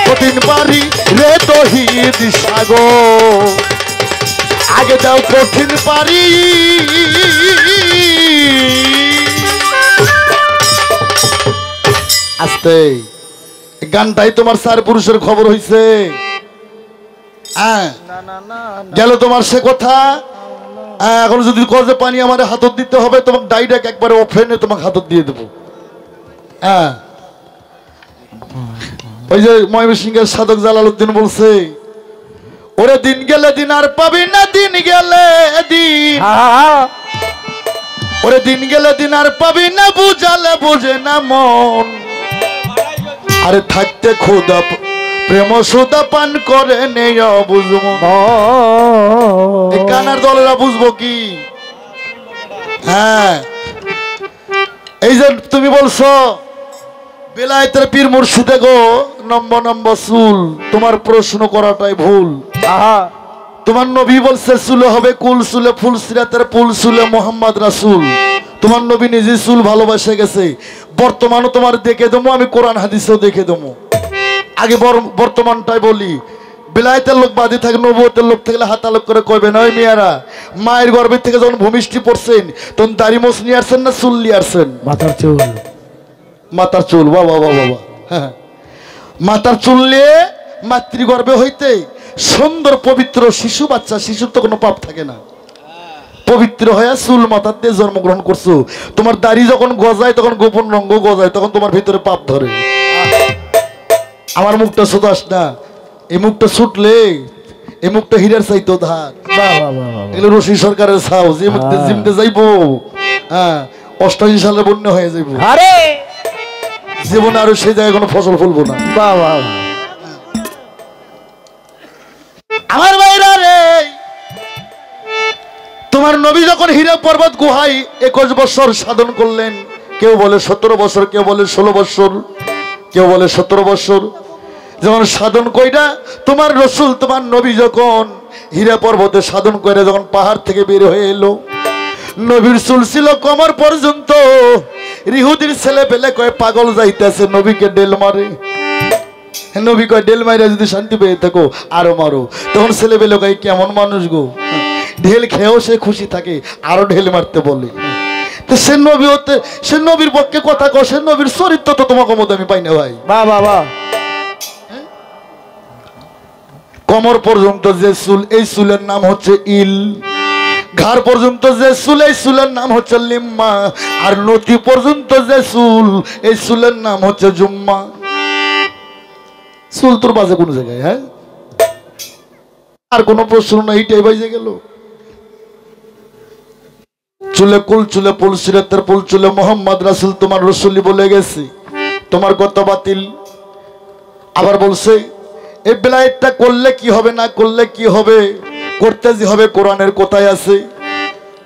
কঠিন পারি রে তহিদ সাগর। আগে যাও কঠিন পারি। আস্তে গানটাই তোমার চার পুরুষের খবর হইছে। গেল তোমার সে কথা। এখন যদি কজে পানি আমার হাতত দিতে হবে, তোমাকে ডাইরেক্ট একবারে ওফেনে তোমাকে হাতত দিয়ে দেবো। হ্যাঁ, ওই যে ময়মনসিংহের সাধক জালালউদ্দিন বলছে, ওরে দিন গেলে দিন আর পাবি না, দিন গেলে দিন, ওরে দিন গেলে দিন আর পাবি না, বুঝালে বুঝে না মন। আরে থাকতে খোদা প্রেম সুদা পান করে নেই বুঝবো, এই কানার দলেরা বুঝবো কি? হ্যাঁ, এই যে তুমি বলছো বেলায়েতের পীর মুর্শিদে গো নম্বর নম্বর চুল, তোমার প্রশ্ন করাটাই ভুল। তোমার নবী বলছে চুলে হবে কুল, চুলে ফুল সিরাতের ফুল, চুলে মোহাম্মদ রাসূল। তোমার নবী নিজে চুল ভালোবাসে গেছে। বর্তমানও তোমার দেখে দেবো, আমি কোরআন হাদিসেও দেখে দেবো। আগে বর্তমানটাই বলি, বিলায়েতের লোক বাদী থাকে, নবুয়তের লোক থাকলে হাতালোক করে কইবেন, ওই মেয়েরা মায়ের গর্ভের থেকে যখন ভূমিষ্ঠি পড়ছেন তখন দাড়ি মোছ নিয়ে আসছেন না চুল নিয়ে আসছেন? মাথার চুল, মাথার চুল, বাবা বাবা বাবা, হ্যাঁ, মাথার চুল নিয়ে মাতৃগর্ভে হইতে সুন্দর পবিত্র শিশু বাচ্চা, শিশুর তো কোনো পাপ থাকে না, পবিত্র হয়ে চুল মাথাতে জন্মগ্রহণ করছো। তোমার দাড়ি যখন গজায় তখন গোপন রঙ্গ গজায়, তখন তোমার ভিতরে পাপ ধরে। আমার মুখটা সুদাস না, এই মুখটা ছুটলে এই মুখটা হীরার চাইতো ধার। এগুলো রশি সরকারের ছাও, যে মুখতে জিমতে যাইবো, হ্যাঁ, 88 সালে বন্যা হয়ে যাইবো, আরে জীবনে আরো সেই জায়গায় কোনো ফসল ফলবো না। আমার ভাইরা রে, তোমার নবী যখন হীরা পর্বত গুহায় 21 বছর সাধন করলেন, কেউ বলে 17 বছর, কেউ বলে 16 বছর, কেউ বলে 17 বছর, যখন সাধন কইরা তোমার রসুল তোমার নবী যখন হীরা পর্বতে সাধন করে যখন পাহাড় থেকে বের হয়ে এলো, নবীর চুল ছিল কোমর পর্যন্ত। ইহুদির ছেলে পেলে কয় পাগল যাইতেছে, নবীকে ডেল মারে। নবী কয় ডেল মাইরা যদি শান্তি পেয়ে থাকো আরো মারো। তখন ছেলে পেলে কয় কেমন মানুষ গো, ঢেল খেয়েও সে খুশি থাকে, আরো ঢেল মারতে বলে। তো সে নবী হতে, সে নবীর পক্ষে কথা কও, সে নবীর চরিত্র তো তোমাকে মতো আমি পাই না ভাই। কোমর পর্যন্ত যে চুল, এই চুলের নাম হচ্ছে ইল। ঘাড় পর্যন্ত যে চুল, এই চুলের নাম হচ্ছে লিম্মা। আর নতি পর্যন্ত যে চুল, এই চুলের নাম হচ্ছে জুম্মা। চুল তোর বাজে কোন জায়গায়? হ্যাঁ, আর কোন প্রশ্ন না, এইটাই বাজে গেল। চুলে কুল, চুলে পুল, সিরাতের পুল, চুলে মোহাম্মদ রাসূল, তোমার রসুলি বলে গেছে, তোমার কথা বাতিল। আবার বলছে এই বেলায়েতটা করলে কি হবে, না করলে কি হবে, করতে যে হবে কোরআনের কোথায় আছে?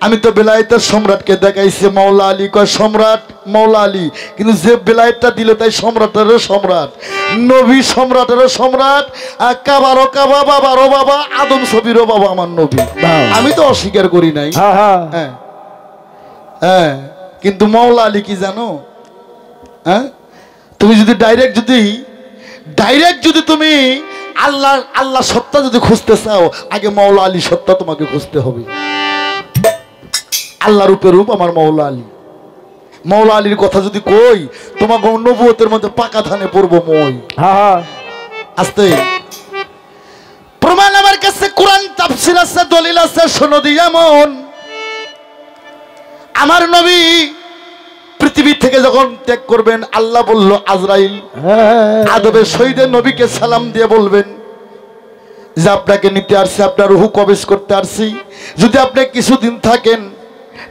আমি তো বেলায়েতের সম্রাটকে দেখাইছি, মাওলা আলী কয় সম্রাট মাওলা আলী, কিন্তু যে বেলায়েতটা দিল তাই সম্রাটেরও সম্রাট, নবী সম্রাটেরও সম্রাট, কাবারও কাবা, বাবারও বাবা, আদম ছবিরও বাবা আমার নবী। আমি তো অস্বীকার করি নাই। হ্যাঁ হ্যাঁ, কিন্তু মাওলা আলী কি জানো? হ্যাঁ, তুমি যদি ডাইরেক্ট যদি তুমি আল্লাহ সত্তা যদি খুঁজতে চাও, আগে মাওলা আলী সত্তা তোমাকে খুঁজতে হবে। আল্লাহ রূপে রূপ আমার মাওলা আলী। মাওলা আলীর কথা যদি কই, তোমাকে নবুয়তের মধ্যে পাকা ধানে পড়বো মই। আস্তে প্রমাণ আমার কাছে কোরআন তাফসীর আছে, দলিল আছে, শোনো দিয়া মন। আমার নবী পৃথিবী থেকে যখন ত্যাগ করবেন, আল্লাহ বলল আজরাইল আদবের শহীদের নবীকে সালাম দিয়ে বলবেন যে আপনাকে নিতে আসছি, আপনার রূহ কবজ করতে আসছি। যদি আপনি কিছুদিন থাকেন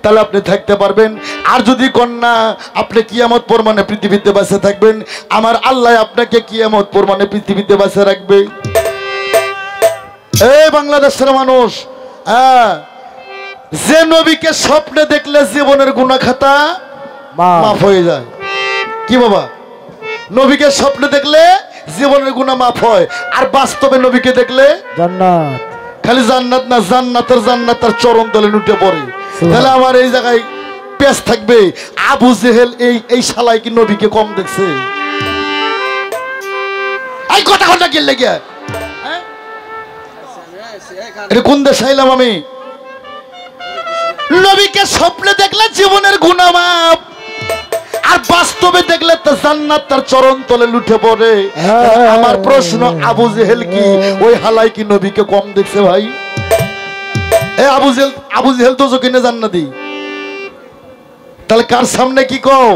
তাহলে আপনি থাকতে পারবেন, আর যদি কন্যা আপনি কিয়ামত পরমানে পৃথিবীতে বেঁচে থাকবেন, আমার আল্লাহ আপনাকে কিয়ামত পরমানে পৃথিবীতে বেঁচে রাখবে। এই বাংলাদেশের মানুষ, যে নবীকে স্বপ্নে দেখলে জীবনের গুনাহ খাতা মাফ হয়ে যায়। কি বাবা? নবীকে স্বপ্নে দেখলে জীবনের গুনাহ মাফ হয়, আর বাস্তবে নবীকে দেখলে জান্নাত। খালি জান্নাত না, জান্নাতের চরণ তলে উঠে পড়ে। তাহলে আমার এই জায়গায় পেশ থাকবে, আবু জেহেল এই শালাই কি নবীকে কম দেখছে? এই কথা কি লেগে কোন দেশে আইলাম আমি? নবীকে স্বপ্নে দেখলে জীবনের গুনাহ মাফ, আর বাস্তবে দেখলে তো জান্নাত তার চরণ তলে লুটে পড়ে। আমার প্রশ্ন, আবু জেহেল কি ওই হালাই কি নবীকে কম দেখছে ভাই? আবু জেহেল তো কিনে জান্নাতি। তাহলে কার সামনে কি কও,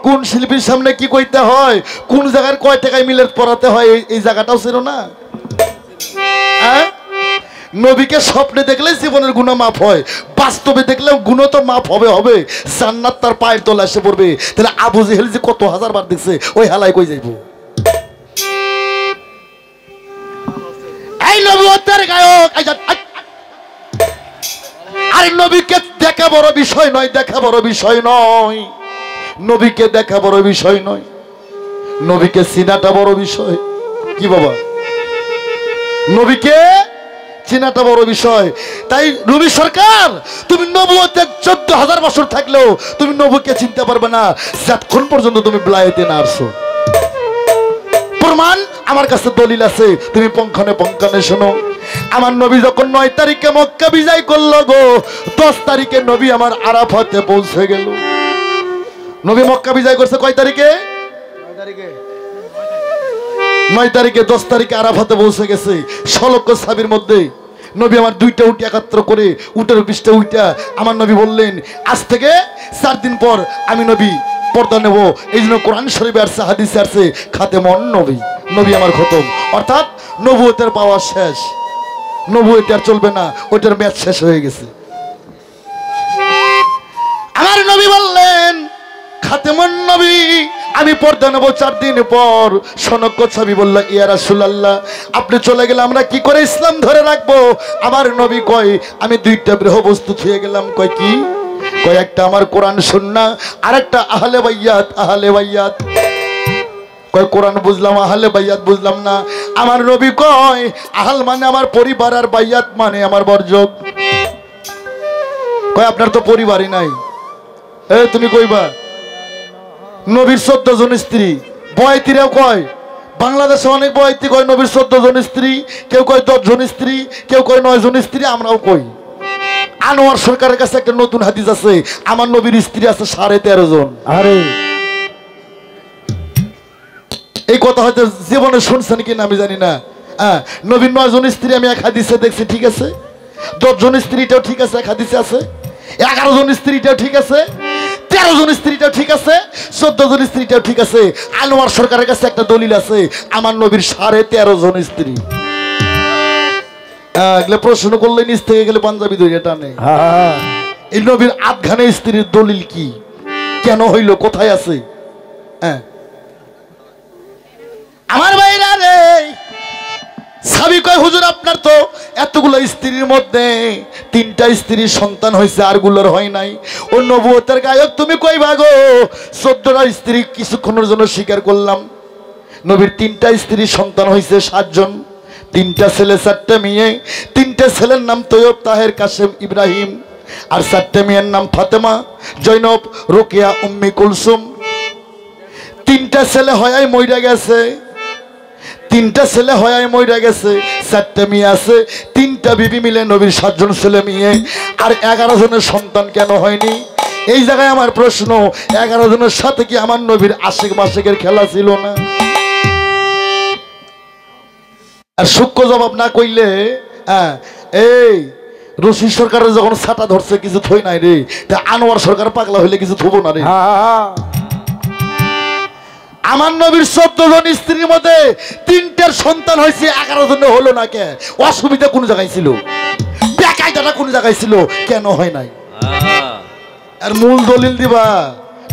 কোন শিল্পীর সামনে কি কইতে হয়, কোন জায়গার কয় টাকায় মিলের পড়াতে হয়, এই জায়গাটাও ছিল না। নবীকে স্বপ্নে দেখলে জীবনের গুনাহ মাফ হয়, বাস্তবে দেখলে গুনাহ তো মাফ হবে, জান্নাত তার পায়ের তলে এসে পড়বে। তাহলে আবু জেহেল যে কত হাজার বার দেখছে, ওই হালাই কই যাইব? এই নবুয়তের গায়ক, আরে নবীকে দেখা বড় বিষয় নয়, নবীকে দেখা বড় বিষয় নয়, নবীকে চিনাটা বড় বিষয়। কি বাবা? নবীকে চিনাটা বড় বিষয়। তাই নবী সরকার, তুমি নবুয়তে 14,000 বছর থাকলেও তুমি নবীকে চিনতে পারবে না যতক্ষণ পর্যন্ত তুমি বেলায়েতে না আসছো। প্রমাণ আমার কাছে দলিল আছে, তুমি পঙ্খানে শোনো। আমার নবী যখন 9 তারিখে মক্কা বিজয় করলো গো, 10 তারিখে নবী আমার আরাফাতে পৌঁছে গেল। নবী মক্কা বিজয় করছে কয় তারিখে? 9 তারিখে। 10 তারিখে আরাফাতে পৌঁছে গেছে। 16 সাহাবীর মধ্যে নবী আমার 2টা উট একত্র করে উটের পৃষ্ঠে উইটা আমার নবী বললেন, আজ থেকে 4 দিন পর আমি নবী পর্দা নেব। এই জন্য কোরআন শরীফে আসছে, হাদিসে আসছে, খাতেমুন নবী, নবী আমার খতম। অর্থাৎ নবুয়তের পাওয়া শেষ, নবুয়ত আর চলবে না, ওইটার ম্যাচ শেষ হয়ে গেছে। আমার নবী বললেন খাতেমুন নবী, আমি পর্দা নেব 4 দিন পর। সনক্য সাহাবী বলল, ইয়া রাসূলুল্লাহ, আপনি চলে গেলে আমরা কি করে ইসলাম ধরে রাখবো? আমার নবী কয়, আমি 2টা গৃহ বস্তু ছুঁয়ে গেলাম। কয় কি? কয় একটা আমার কোরআন সুন্নাহ, আর একটা আহলে বাইয়াত। কয় কোরআন বুঝলাম, আহলে বাইয়াত বুঝলাম না। আমার নবী কয়, আহল মানে আমার পরিবার, আর বাইয়াত মানে আমার বর্জক। কয় আপনার তো পরিবারই নাই। তুমি কইবা নবীর 14 জন স্ত্রী, বয়াতিরাও কয়, বাংলাদেশে অনেক বয়াতি কয় নবীর 14 জন স্ত্রী, কেউ কয় 10 জন স্ত্রী, কেউ কয় 9 জন স্ত্রী, আমরাও কই। আনোয়ার সরকারের কাছে একটা নতুন হাদিস আছে, আমার নবীর স্ত্রী আছে 13.5 জন। আরে এই কথা হয়তো জীবনে শুনছেন কিনা আমি জানি না। নবীর 9 জন স্ত্রী আমি এক হাদিসে দেখছি, ঠিক আছে। 10 জন স্ত্রীটাও ঠিক আছে, এক হাদিসে আছে। 11 জন স্ত্রীটাও ঠিক আছে, 13 জন স্ত্রীটাও ঠিক আছে, 14 জন স্ত্রীটাও ঠিক আছে। আনোয়ার সরকারের কাছে একটা দলিল আছে, আমার নবীর 13.5 জন স্ত্রী। এগুলো প্রশ্ন করলে নিচ থেকে গেলে পাঞ্জাবি ধরে টানে। এই নবীর 8খানে স্ত্রীর দলিল কি, কেন হইল, কোথায় আছে? আমার ভাইরা রে, সাহাবী কয়, হুজুর আপনার তো এতগুলো স্ত্রীর মধ্যে 3টা স্ত্রীর সন্তান হয়েছে, আরগুলোর হয় নাই। ও নবুয়তের গায়ক তুমি কই ভাগো? 14টা স্ত্রী কিছুক্ষণের জন্য স্বীকার করলাম। নবীর 3টা স্ত্রীর সন্তান হয়েছে 7 জন, 3টা ছেলে 4টা মেয়ে। 3টে ছেলের নাম তৈয়ব, তাহের, কাসেম, ইব্রাহিম। আর 4টে মেয়ের নাম ফাতেমা, জৈনব, রোকেয়া, উম্মি কুলসুম। 3টা ছেলে হয়াই মইরা গেছে, 3টা ছেলে হয়াই মইরা গেছে। 4টে মেয়ে আছে, 3টা বিবি মিলে নবীর 7 জন ছেলে মেয়ে। আর 11 জনের সন্তান কেন হয়নি? এই জায়গায় আমার প্রশ্ন, 11 জনের সাথে কি আমার নবীর আশিক মাসিকের খেলা ছিল না? আর সূক্ষ্ম জবাব না কইলে এই রশিদ সরকারের যখন ছাতা ধরছে কিছু থই নাই রে, তা আনোয়ার সরকার পাগলা হইলে কিছু থবো না রে। আমার নবীর 14 জন স্ত্রীর মধ্যে 3টের সন্তান হয়েছে, 11 জনে হলো না কে? অসুবিধা কোন জায়গায় ছিল? বেকায়দাটা কোন জায়গায় ছিল? কেন হয় নাই? আর মূল দলিল দিবা,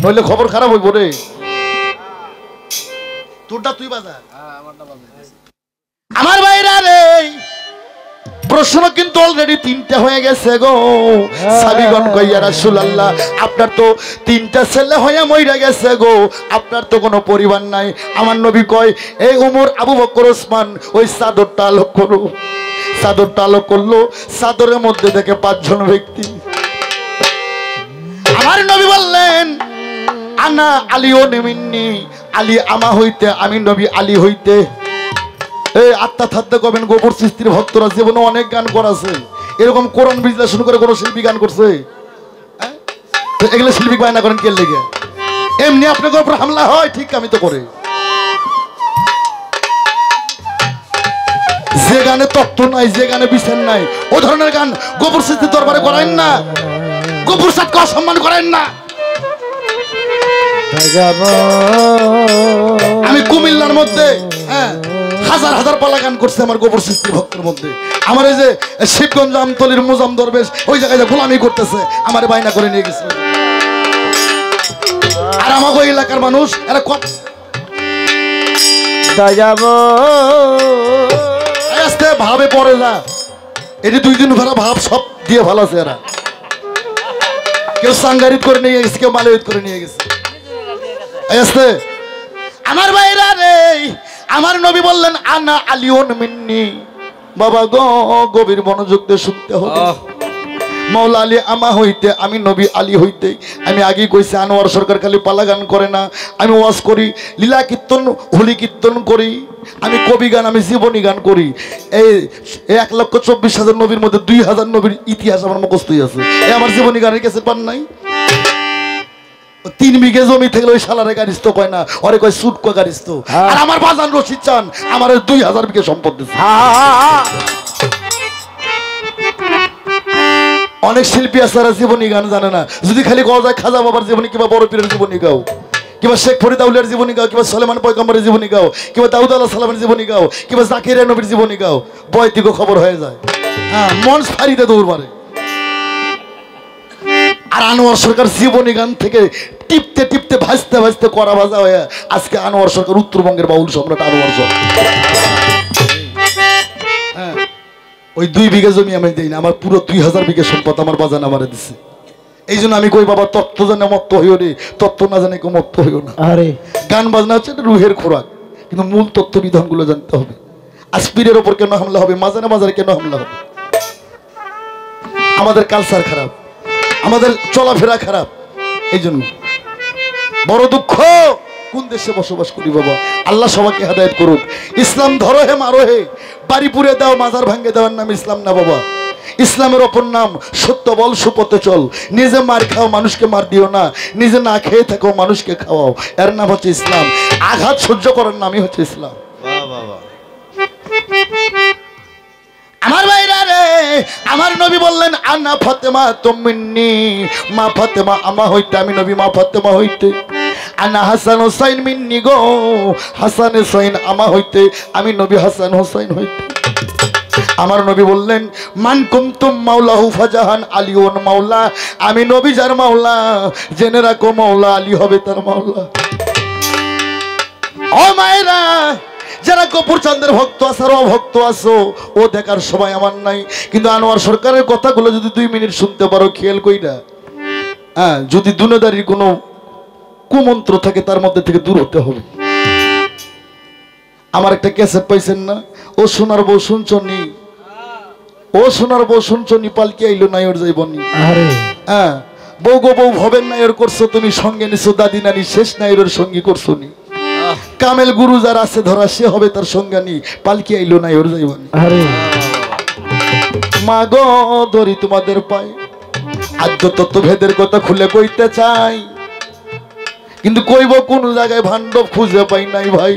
নইলে খবর খারাপ হইব রে। তোরটা তুই বাজা, আমার বাইরা রে। প্রশ্ন কিন্তু অলরেডি 3টা হয়ে গেছে গো। সাবিগণ কই ইয়া রাসূলুল্লাহ, আপনার তো 3টা ছেলে হয়ে মইরা গেছে গো, আপনার তো কোনো পরিবার নাই। আমার নবী কয়, এই ওমর, আবু বকর, ওসমান, ওই চাদরটা আলোক করো। চাদরটা আলোক করলো, চাদরের মধ্যে দেখে 5 জন ব্যক্তি। আমার নবী বললেন, আনা আলিউন মিন্নি, আলী আমা হইতে, আমি নবী আলী হইতে। এই আত্মা থাকতে কবেন গোবর সৃষ্টির ভক্তরা জীবনে অনেক গান করেছে, এরকম কোরআন বিশ্লেষণ করে কোন শিল্পী গান করছে? এগুলো শিল্পী বায়না করেন কে লেগে? এমনি আপনাদের উপর হামলা হয়, ঠিক আমি তো করে। যে গানে তত্ত্ব নাই, যে গানে বিচার নাই, ও ধরনের গান গোবর সৃষ্টির দরবারে করেন না, গোবর সাতকে অসম্মান করেন না। আমি কুমিল্লার মধ্যে হাজার হাজার পালা গান করছে আমার গোবর সৃষ্টির ভক্তের মধ্যে। আমার এই যে শিবগঞ্জ আমতলির মুজাম দরবেশ ওই জায়গায় গোলামি করতেছে, আমার বায়না করে নিয়ে গেছে। আর আমাকে ওই এলাকার মানুষ এরা আস্তে ভাবে পড়ে না, এটি 2 দিন ভরা ভাব সব দিয়ে ভালো আছে। এরা কেউ সাংগারিত করে নিয়ে গেছে, কেউ মালয়িত করে নিয়ে গেছে। আস্তে আমার বাইরা রে, আমার নবী বললেন, আনা আলিউন মিন্নি। বাবা গো, গভীর মনোযোগ দিয়ে শুনতে হবে। মৌলা আলী আমা হইতে, আমি নবী আলী হইতে। আমি আগেই কইছি, আনোয়ার সরকার খালি পালা গান করে না, আমি ওয়াজ করি, লীলা কীর্তন, হোলি কীর্তন করি, আমি কবি গান, আমি জীবনী গান করি। এই 1,24,000 নবীর মধ্যে 2,000 নবীর ইতিহাস আমার মুখস্থই আছে। এই আমার জীবনী গানের কাছে পান নাই? 3 বিঘে জমি থেকে ওই শালারে গাড়িস্ত কয় না, ওরে কয় সুট কয় গাড়িস্ত। আর আমার বাজান রশিদ চান আমার 2,000 বিঘে সম্পদ দিচ্ছে। অনেক শিল্পী আছে যারা জীবনী গান জানে না। যদি খালি গাওয়া যায় খাজা বাবার জীবনী, কিংবা বড় পীরের জীবনী গাও, কিংবা শেখ ফরিদ আউলিয়ার জীবনী গাও, কিংবা সুলাইমান পয়গম্বরের জীবনী গাও, কিংবা দাউদ আলাইহিস সালামের জীবনী গাও, কিংবা জাকিরিয়া নবীর জীবনী গাও, বয়তিক খবর হয়ে যায়। মন ফারিদে দৌড় মারে। আর আনোয়ার সরকার জীবনী গান থেকে টিপতে টিপতে ভাজতে ভাজতে করা ভাজা হয়ে আজকে আনোয়ার সরকার উত্তরবঙ্গের বাউল সম্রাট আনোয়ার সরকার। ওই 2 বিঘা জমি আমি দিই না, আমার পুরো 2,000 বিঘা সম্পদ আমার বাজান আমারে দিছে। এই জন্য আমি কই বাবা, তত্ত্ব জানে মত্ত হইও রে, তত্ত্ব না জানে কেউ মত্ত হইও না। আরে গান বাজনা হচ্ছে রুহের খোরাক, কিন্তু মূল তত্ত্ব বিধানগুলো জানতে হবে। আসপিরের ওপর কেন হামলা হবে, মাজারে মাজারে কেন হামলা হবে? আমাদের কালচার খারাপ, আমাদের চলাফেরা খারাপ। এই জন্য বড় দুঃখ, কোন দেশে বসবাস করি বাবা। আল্লাহ সবাইকে হেদায়েত করুক। ইসলাম ধরো হে মারো হে, বাড়ি পুড়ে দাও, মাজার ভাঙ্গে দেওয়ার নাম ইসলাম না বাবা। ইসলামের অপর নাম সত্য বল, সুপথে চল। নিজে মার খাও, মানুষকে মার দিও না। নিজে না খেয়ে থাকো, মানুষকে খাওয়াও, এর নাম হচ্ছে ইসলাম। আঘাত সহ্য করার নামই হচ্ছে ইসলাম। আমার ভাইরা রে, আমার নবী বললেন, আনা ফাতেমা তুমিন্নি, মা ফাতেমা আমা হইতে, আমি নবী মা ফাতেমা হইতে। আনা হাসান হোসাইন মিন্নি গো, হাসান হোসাইন আমা হইতে, আমি নবী হাসান হোসাইন হইতে। আমার নবী বললেন, মান কুনতুম মাওলাহু ফাজাহান আলিউন মাওলা, আমি নবী যার মাওলা, জেনে রাখো মাওলা আলী হবে তার মাওলা। ও মায়েরা, যারা গফুর চাঁদের ভক্ত আছে আর অভক্ত আছো, ও দেখার সময় আমার নাই। কিন্তু আনোয়ার সরকারের কথাগুলো যদি 2 মিনিট শুনতে পারো খেয়াল কইরা, হ্যাঁ, যদি দুনিয়াদারির কোনো কুমন্ত্র থাকে তার মধ্যে থেকে দূর হতে হবে। আমার একটা ক্যাসেট পাইছেন না, ও সোনার বউ শুনছনি, ও সোনার বউ শুনছনি, পালকি আইলো নাই ওর যাইবনি। হ্যাঁ, বউ গো বউ ভবেন নাইর করছো তুমি, সঙ্গে নিছো দাদি নানি, শেষ নাইরের সঙ্গী করছো নি। কামেল গুরু যার আছে ধরা সে হবে তার সঙ্গানি, পালকি আইলো নাই ওর যাইবনি। মা গো ধরি তোমাদের পায়, আদ্য তত্ত্ব ভেদের কথা খুলে কইতে চাই, কিন্তু কইব কোন জায়গায় ভান্ডব খুঁজে পাই নাই ভাই।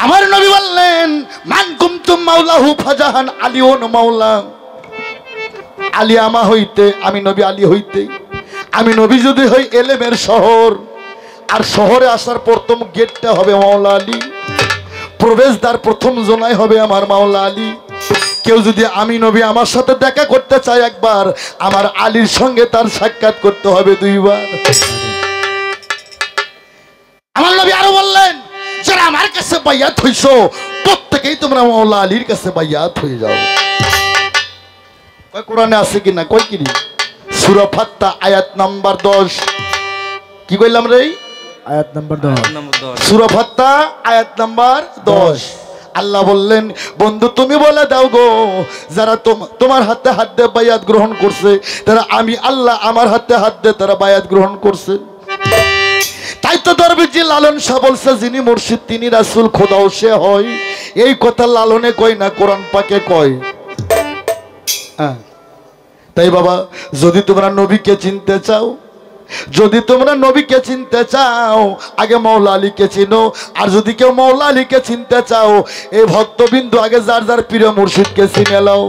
আমার নবী বললেন মান কুমতুম মাওলাহু ফাজাহান আলিউন মাওলা। আলী আমা হইতে, আমি নবী আলী হইতে, আমি নবী যদি হই এলেমের শহর, আর শহরে আসার প্রথম গেটটা হবে মাওলা আলী, প্রবেশদ্বার প্রথম জোনায় হবে আমার মাওলা আলী। কেউ যদি আমি নবী আমার সাথে দেখা করতে চায় একবার, আমার আলীর সঙ্গে তার সাক্ষাৎ করতে হবে 2 বার। আমার নবী আরো বললেন যারা আমার কাছে বাইয়াত হইছো প্রত্যেকেই তোমরা মাওলা আলীর কাছে বাইয়াত হয়ে যাও। কয় কোরআনে আছে কিনা, কয় কি সূরা ফাত্তা আয়াত নাম্বার 10। কি কইলাম রে? আয়াত নাম্বার 10, সূরা ফাত্তা আয়াত নাম্বার 10। আল্লাহ বললেন বন্ধু তুমি বলে দাও গো, যারা তোমার হাতে হাত দিয়ে বায়াত গ্রহণ করছে, তারা আমি আল্লাহ আমার হাতে হাত দিয়ে তারা বায়াত গ্রহণ করছে। তাই তো দরবেশজি লালন শাহ বলছে যিনি মুর্শিদ তিনি রাসূল, খোদাও সে হয়। এই কথা লালনে কয় না, কোরআন পাকে কয়। হ্যাঁ, তাই বাবা যদি তোমরা নবীকে চিনতে চাও, যদি তোমরা নবীকে চিনতে চাও, আগে মাওলা আলীকে চিনো। আর যদি কেউ মাওলা আলীকে চিনতে চাও, এই ভক্তবিন্দু আগে যার যার প্রিয় মুর্শিদকে চিনে লাও।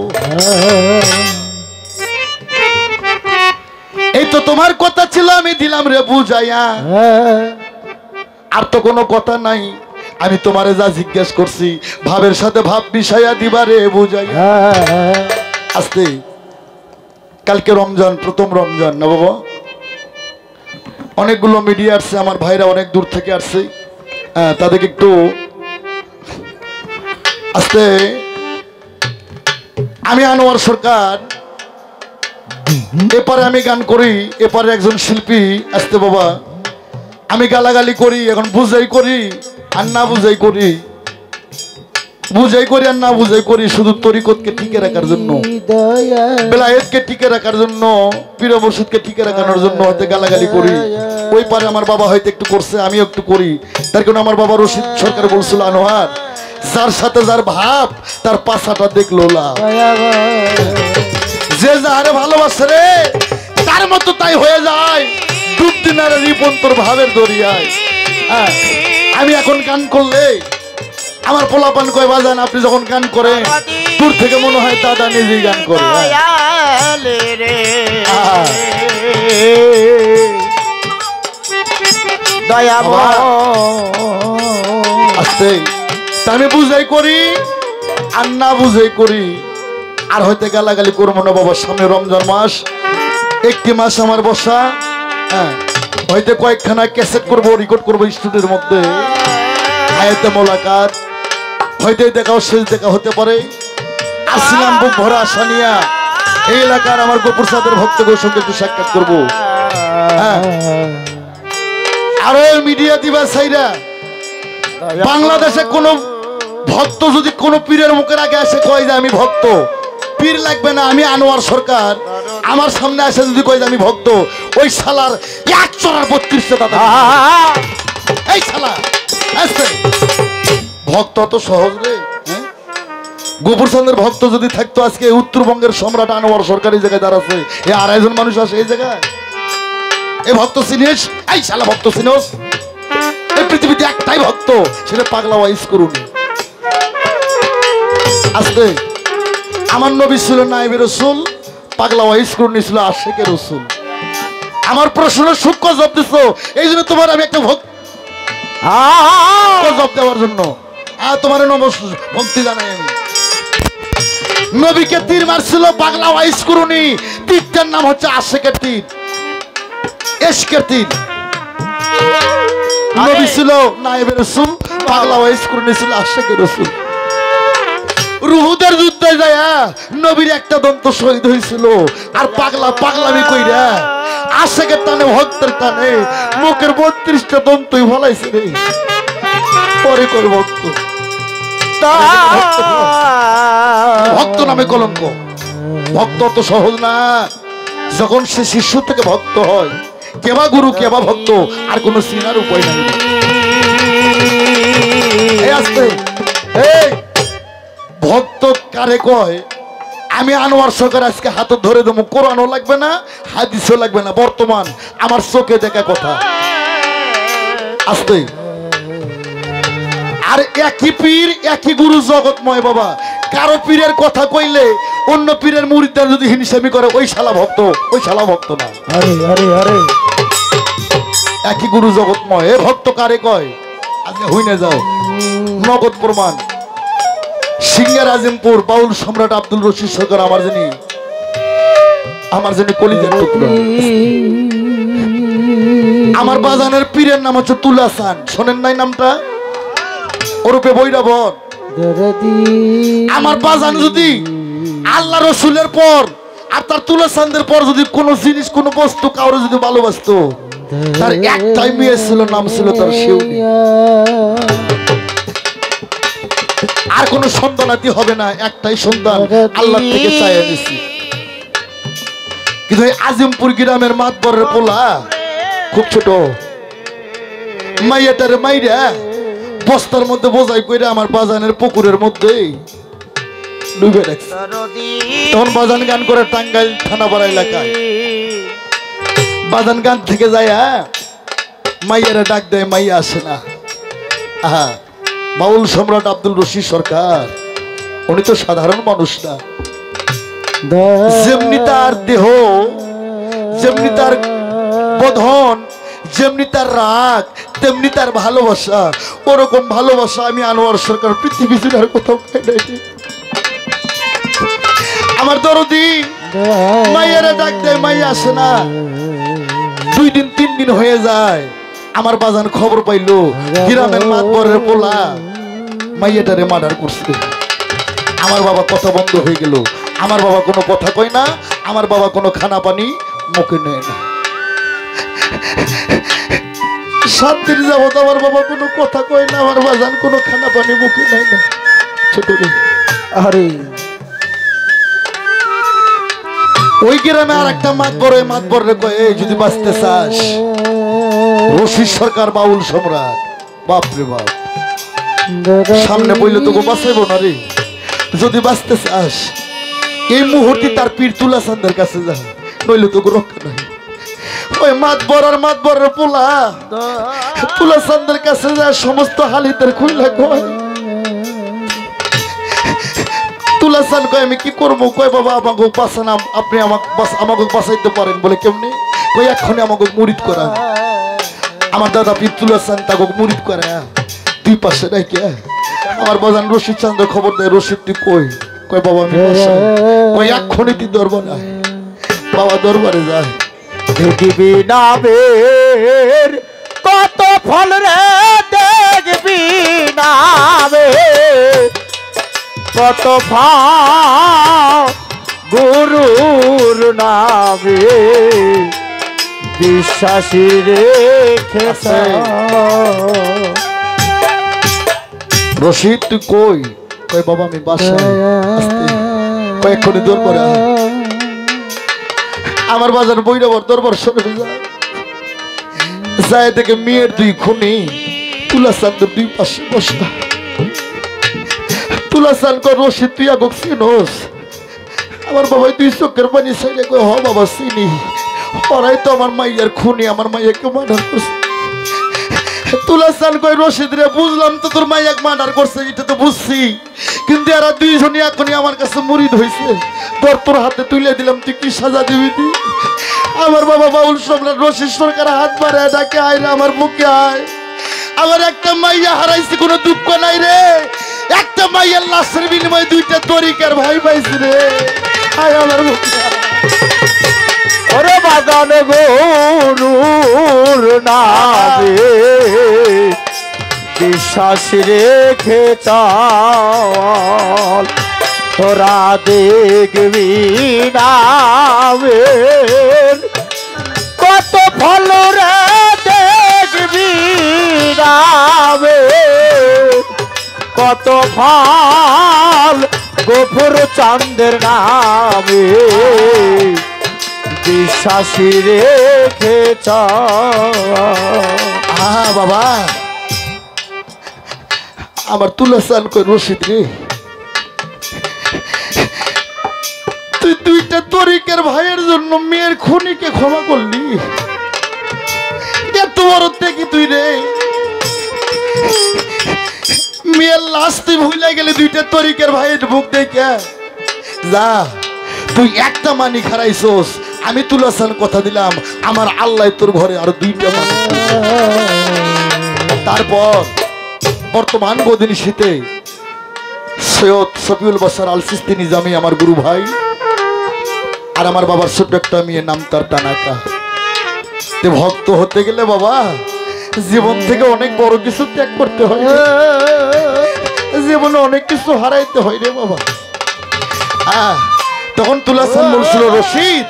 এই তো তোমার কথা ছিল, আমি দিলাম রে বুঝাইয়া, আর তো কোনো কথা নাই। আমি তোমারে যা জিজ্ঞেস করছি ভাবের সাথে ভাব মিশাইয়া দিবা রে বুঝাইয়া। আস্তে, কালকে রমজান, প্রথম রমজান না বাবা, অনেকগুলো মিডিয়া আসছে, আমার ভাইরা অনেক দূর থেকে আসছে, তাদেরকে একটু আস্তে। আমি আনোয়ার সরকার, এপারে আমি গান করি, এপারে একজন শিল্পী। আস্তে বাবা, আমি গালাগালি করি, এখন বুঝাই করি আর না বুঝাই করি, বুঝাই করি আর না বুঝাই করি, শুধু তরিকতকে টিকে রাখার জন্য, বেলায়েতকে টিকে রাখার জন্য, পীর মুর্শিদকে টিকে রাখানোর জন্য হয়তো গালাগালি করি। ওই পারে আমার বাবা হয়তো একটু করছে, আমিও একটু করি। তার কারণে আমার বাবা রশিদ সরকার বলছিল আনোয়ার, যার সাথে যার ভাব তার পাছাটা দেখলো লাভ। যে যাহারে ভালোবাসে রে তার মতো তাই হয়ে যায়, ডুব দিনারে রিপন তোর ভাবের দরিয়ায়। হ্যাঁ, আমি এখন গান করলে আমার পোলাপান কয় বাজান আপনি যখন গান করেন দূর থেকে মনে হয় দাদা নিজেই গান করে। আস্তে, আমি বুঝাই করি আর না বুঝাই করি, আর হয়তো গালাগালি করবো না বাবার সামনে। রমজান মাস, একটি মাস আমার বসা, হ্যাঁ, হয়তো কয়েকখানা ক্যাসেট করবো, রেকর্ড করবো স্টুডিওর মধ্যে, হায়াতে মোলাকাত, হয়তো দেখাও শেষ দেখা হতে পারে। আসলাম বুক ভরা আশা নিয়া এই এলাকার আমার গফুর চাঁদের ভক্তদের সঙ্গে একটু সাক্ষাৎ করবো। হ্যাঁ, আরো মিডিয়া দিবা সাইরা, বাংলাদেশে কোন ভক্ত যদি কোন পীরের মুখের আগে এসে কয় যে আমি ভক্ত, পীর লাগবে না, আমি আনোয়ার সরকার, আমার সামনে এসে যদি কয় যে আমি ভক্ত, ওই শালার 132 দাদা, এই শালা আসছে ভক্ত অত সহজ রে। গফুর চাঁদের ভক্ত যদি থাকতো আজকে উত্তরবঙ্গের সম্রাট আনোয়ার সরকার এই জায়গায় দাঁড়াচ্ছে, এই 2.5 জন মানুষ আসে এই জায়গায়। এই ভক্ত চিনিস? এই শালা ভক্ত চিনোস? এই পৃথিবীতে একটাই ভক্ত, সেটা পাগলা ওয়াইস করুন। আজকে আমার নবী ছিল নায়েবে রাসূল, পাগলা ওয়াইস করুন ছিল আশিকে রাসূল। আমার প্রশ্নের সূক্ষ্ম জবাব দিছো, এই জন্য তোমার আমি একটা ভক্ত জবাব দেওয়ার জন্য তোমার ভক্তি জানাই। আমি নবীকে তীর মারছিল পাগলা ওয়াইস করুনি, তীরটার নাম হচ্ছে আশিকের তীর, ইশকের তীর। নবী ছিল নায়েবে রাসূল, পাগলা ওয়াইস করে নিয়েছিল আশিকে রাসূল। রুহুদের যুদ্ধে যায় নবীর একটা দন্ত শহীদ হয়েছিল, আর পাগলা পাগলামি কইরা আশিকের টানে ভক্তের টানে মুখের 32টা দন্তই ফলাইছে রে। পরে করে ভক্ত, ভক্ত নামে কলঙ্ক। ভক্ত তো সহজ না, যখন সে শিষ্য থেকে ভক্ত হয়, কেবা গুরু কেবা ভক্ত আর কোন চিনার উপায় নাই। ভক্ত কারে কয়? আমি আনোয়ার সরকার আজকে হাতে ধরে দেবো, কোরআনও লাগবে না হাদিসও লাগবে না, বর্তমান আমার চোখে দেখা কথা। আসতে আর একই পীর একই গুরু জগৎময় বাবা। কারো পীরের কথা কইলে অন্য পীরের মুরিদরা যদি হিংসামি করে, ওই শালা ভক্ত, ওই শালা ভক্ত না। আরে আরে আরে একই গুরু জগৎময়। এ ভক্ত কারে কয়? আজকে হইনে যাও, নগদ প্রমাণ। সিঙ্গার আজিমপুর বাউল সম্রাট আব্দুল রশিদ সরকার আমার জন্য কলিজার টুকরা। আমার বাজানের পীরের নাম হচ্ছে তুলাসান, শোনেন নাই নামটা? ওরূপে বৈরাবর। আমার বাজান যদি আল্লাহ রসুলের পর আর তার তুলাসানদের পর যদি কোনো জিনিস কোনো বস্তু কাউরে যদি ভালোবাসতো, তার একটাই মেয়ে ছিল, নাম ছিল তার শিউলি। আর কোনো সন্তানাতি হবে না, একটাই সন্তান আল্লাহ থেকে চাইয়া দিছি। কিন্তু আজিমপুর গ্রামের মাতবরের পোলা খুব ছোট, মাইয়াটার মাইরা বস্তার মধ্যে বোঝাই কইরা আমার বাজানের পুকুরের মধ্যে ডুবে রাখছে। তখন বাজান গান করে টাঙ্গাইল থানাপাড়া এলাকায়। বাজান গান থেকে যায় মাইয়ারা ডাক দেয়, মাইয়া আসে না। আহা, বাউল সম্রাট আব্দুল রশিদ সরকার উনি তো সাধারণ মানুষ না। যেমনি তার দেহ, যেমনি তার বধন, যেমনি তার রাগ, তেমনি তার ভালোবাসা। ওরকম ভালোবাসা আমি আনোয়ার সরকার পৃথিবী জুড়ে আর কোথাও পাই নাই। আমার দরদি মাইয়ারা ডাক দেয়, মাইয়া আসে না। 2 দিন 3 দিন হয়ে যায়, আমার বাজান খবর পাইলো গ্রামের মাতবরের পোলা মাইয়াটারে মার্ডার করছে। আমার বাবা কথা বন্ধ হয়ে গেল। আমার বাবা কোনো কথা কয় না, আমার বাবা কোনো খানা পানি মুখে নেয় না। 7 দিন যাবত আমার বাবা কোনো কথা কয় না, আমার বাজান কোনো খানা পানি মুখে নেয় না। ছোট রে, আরে ওই গ্রামে আর একটা মাতবরে কয়, এই যদি বাঁচতে চাস, রশিদ সরকার বাউল সম্রাট, বাপরে বাপ, সামনে বইলে তোকে বাঁচাইব না রে। যদি বাঁচতে চাস এই মুহূর্তে তার পীর তুলাসানদের কাছে যা, নইলে তোকে রক্ষা নাই। ওই মাতবরের পোলা তুলাসানদের কাছে যা, সমস্ত হালিদের খুইলা কয়। তুলাসান কয়, আমি কি করবো? কয়, বাবা আমাকে বাঁচান, আপনি আমাকে বাঁচাইতে পারেন। বলে কেমনি? কই, এক্ষণে আমাকে মুরিদ করা। আমার দাদা পীর তুলাসান তাকে মুরিদ করে 2 পাশে রেখে। আমার বাজান রশিদ চন্দ্র খবর দেয়, রশিদ তুই কই? কয়, বাবা আমি বাসায়। কয়, এক্ষণে তুই দরবারে আয়। বাবা দরবারে যায়। দেখবি নামের কত ফল রে, দেখবি নামে কত ফল, গুরুর নামে বিশ্বাসী রেখেছে। রশিদ তুই কই? কয়, বাবা আমি বাসায়। কয়, এক্ষণে দরবারে আয়। আমার বাজার বৈরাবর দরবার শুনে যায়, দেখে মেয়ের 2 খুনি তুলাসানদের 2 পাশে বসা। তুলাসান কয়, রশিদ তুই আগে চিনোস? আমার বাবা 2 চোখের পানি ছেড়ে কয়, হ বাবা চিনি, ওরাই তো আমার মাইয়ার খুনি, আমার মাইয়াকে মার্ডার করছে। তুলাসান কয়, রশিদ রে, বুঝলাম তো তোর মাইয়াকে মার্ডার করছে, এটা তো বুঝছি, কিন্তু এরা 2 জনই এখনই আমার কাছে মুরিদ হয়েছে। তোর হাতে তুলে দিলাম, তুই কি সাজা দিবি? আমার বাবা বাউল সম্রাট রশিদ সরকার হাত বাড়ে ডাকে, আয় রে আমার বুকে আয়। আমার একটা মাইয়া হারাইছি, কোনো দুঃখ নাই রে। একটা মাইয়ার লাশের বিনিময়ে 2টা তরিকার ভাই পাইছি রে। আয় আমার বুকে। ও ওরে বাগান গরুর নামে বিশ্বাস রেখে চল তোরা দেখবি নামের কত ফল রে দেখবি নামের কত ফল গোফর চাঁদের নামে বিশ্বাসী রেখে বাবা আমার তুলা চান কই রশিদ রে, তুই দুইটা তরিকের ভাইয়ের জন্য মেয়ের খুনিকে ক্ষমা করলি, এত বড় থেকে তুই রে মেয়ের লাশ তুই ভুলে গেলি দুইটা তরিকের ভাইয়ের বুক দেখে। যা তুই একটা মানি খারাইছোস, আমি তুলাসান কথা দিলাম আমার আল্লাহ তোর ঘরে আরো দুইটা মানি। তারপর বর্তমান গদিন শীতে সৈয়দ শফিউল বাসার আল সিস্তি নিজামী আমার গুরু ভাই আর আমার বাবার ছোট্ট একটা মেয়ে নাম তার টানাকা। তে ভক্ত হতে গেলে বাবা জীবন থেকে অনেক বড় কিছু ত্যাগ করতে হয়, জীবনে অনেক কিছু হারাইতে হয় রে বাবা। তখন তুলাসান বলছিল রশিদ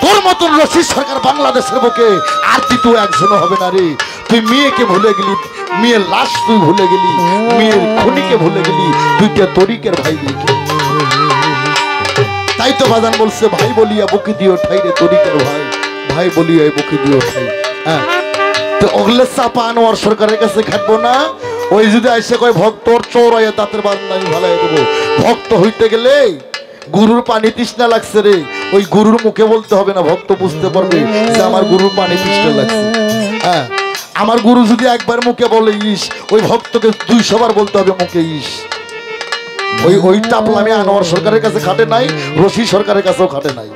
তোর মতন রশিদ সরকার বাংলাদেশের বুকে আর দ্বিতীয় একজনও হবে না রে। তুই মেয়েকে ভুলে গেলি, মেয়ের লাশ তুই ভুলে গেলি, মেয়ের খুনিকে ভুলে গেলি, দুইটা তরিকের ভাই দেখি। তাই তো বাজান বলছে ভাই বলিয়া বুকে দিও ঠাই রে তরিকের ভাই, ভাই বলিয়া বুকে দিও ঠাই। হ্যাঁ তো ওগুলো চাপা আনোয়ার সরকারের কাছে খাটবো না। ওই যদি আইসে কয় ভক্তর চৌরাইয়া দাঁতের বান্ধা আমি ভালাই দেবো। ভক্ত হইতে গেলে গুরুর পানি তৃষ্ণা লাগছে রে, ওই গুরুর মুখে বলতে হবে না, ভক্ত বুঝতে পারবে যে আমার গুরুর পানি তৃষ্ণা লাগছে। হ্যাঁ আমার গুরু যদি একবার মুখে বলে ইস, ওই ভক্তকে 200 বার বলতে হবে মুখে ইস। ওই টাপলামি আনোয়ার সরকারের কাছে খাটে নাই, রশি সরকারের কাছেও খাটে নাই।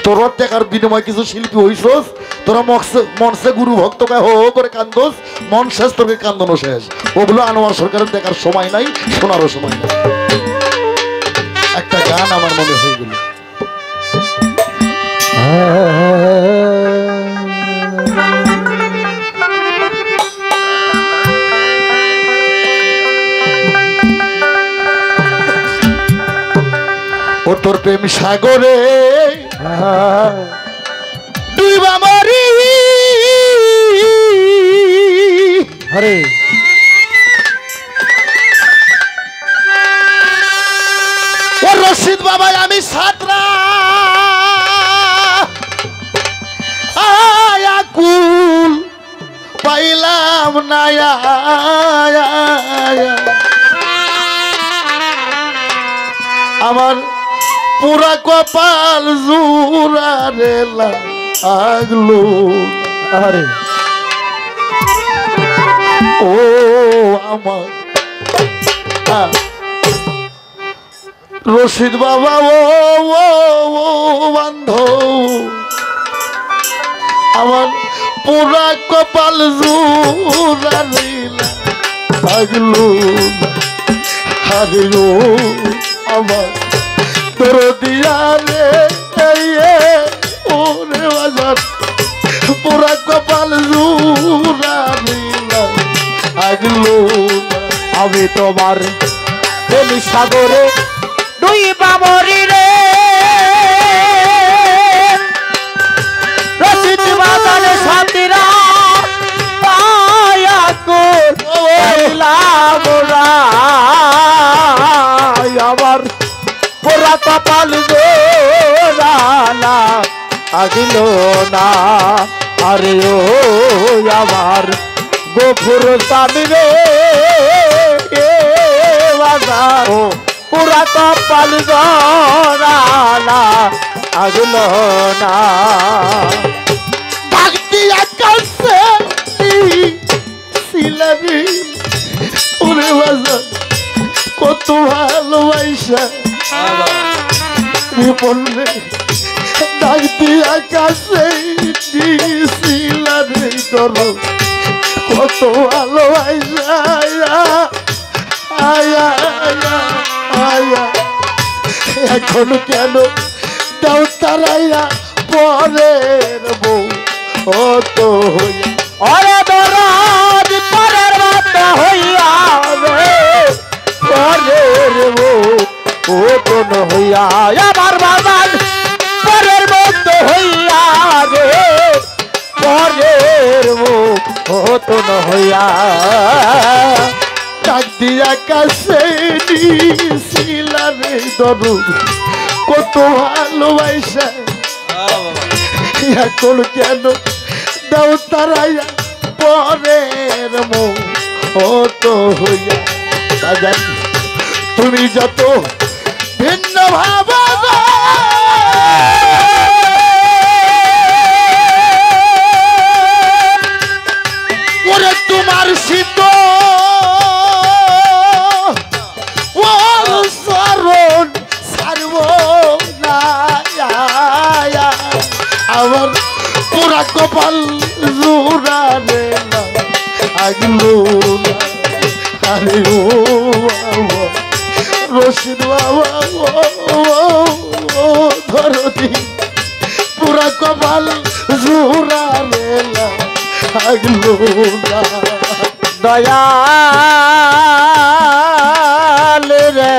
তোর টাকার বিনিময় কিছু শিল্পী হইছস, তোরা মনসে গুরু ভক্তকে হো হো করে কান্দোস, মন শেষ তোকে কান্দনো শেষ। ওগুলো আনোয়ার সরকারের দেখার সময় নাই, শোনারও সময় নাই। একটা গান আমার মনে হয়ে গেল, ও তোর প্রেম সাগরে ডুইবা মরি। হরে ও রশিদ বাবা আমি সাতরা আয়াকুল পাইলাম না, আমার পুরা কপাল জুড়ারে লাগলো। হরে ও আমার রশিদ বাবা ও বান্ধব, আমার পুরা কপাল জুড়ারে লাগলো। আরে ও আমার তোর দিয়া রে ওরে বাজার পুরা কপাল জুড়ারে লাগলো। আমি তোমার প্রেম সাগরে ডুইবা মরি রে, রশিদ বাজারে সাথীরা আয়াকুল পাইলাম না, আমার পুরা কপাল জোড়ালা আগিল না। আরে ও আমার গোফুর স্বামী রে বাজার পুরা কপাল জোড়ালা আগিল না। ভক্তি আকাশে শিলাবি ওরে বাজার কত ভালোবাসা বললে ডাকতি আকাশে দিছিলারে তোর কত ভালোবাসা। আয়া আয়া আয়া এখন কেন দাও তারাইয়া পরের বউ ও তো হইয়া ওরে দরদ পরের মতো হইয়া রে পরের বউ ও কোন হইয়া আমার বাবার পরের মতো হইয়া রে পরের বউ ও কোন হইয়া ডাক দিয়া কাছে নিছিলা রে দরু কত ভালোবাসা এখন কেন দাও তারাইয়া পরের মৌ ও তো হইয়া বাজান তুমি যত ভিন্ন ভাবা ওরে তোমার শীত শরণ সারব না আমার পুরা কপাল জোড়া রে না আগলো না আরে ও বাবা রশিদ বাবা ও ধরতি পুরা কপাল জোড়া রে না আগলো না দয়াল রে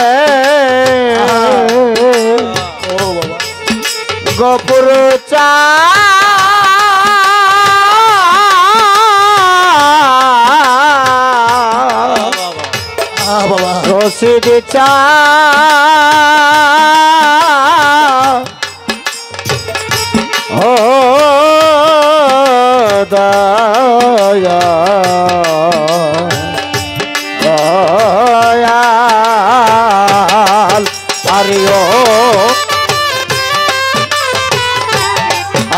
ও বাবা গপুর চা বাবা রশিদ চা ও দয়া দয়াল আরে ও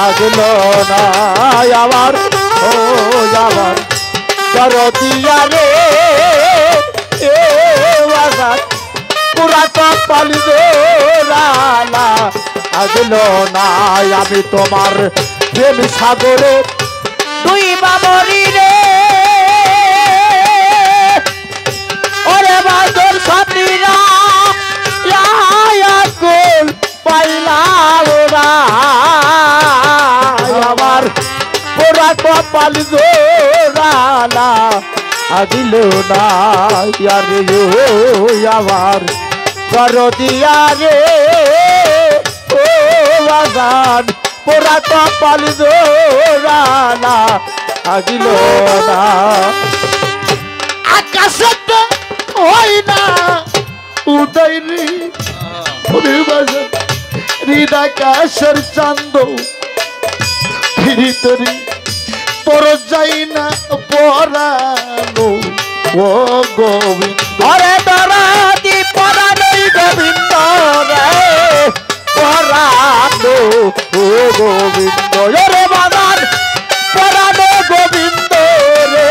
আগলো না আমার ও আমার দরদিয়া রে এ বাজার পুরা কপাল জোড়ালা আগলো না আমি তোমার প্রেম সাগরে দুই বাবরি রে ওরে বাদর সাথীরা কুল পাইলা ওরা আমার পুরা কপাল জোড়ালা আগিল না ইয়ারে ও আমার দরদিয়া রে ও বাজান পুরা কপাল জোড়ালা আগিল না আকাশে হয় না উদয় রে ওরে বাজার হৃদাকাশের চান্দ ভিতরে পর যাই না পরানো ও গোবিন্দ অরে দরাদি পরানই গোবিন্দ রে পরানো ও গোবিন্দ রে বাজার পরানো গোবিন্দ রে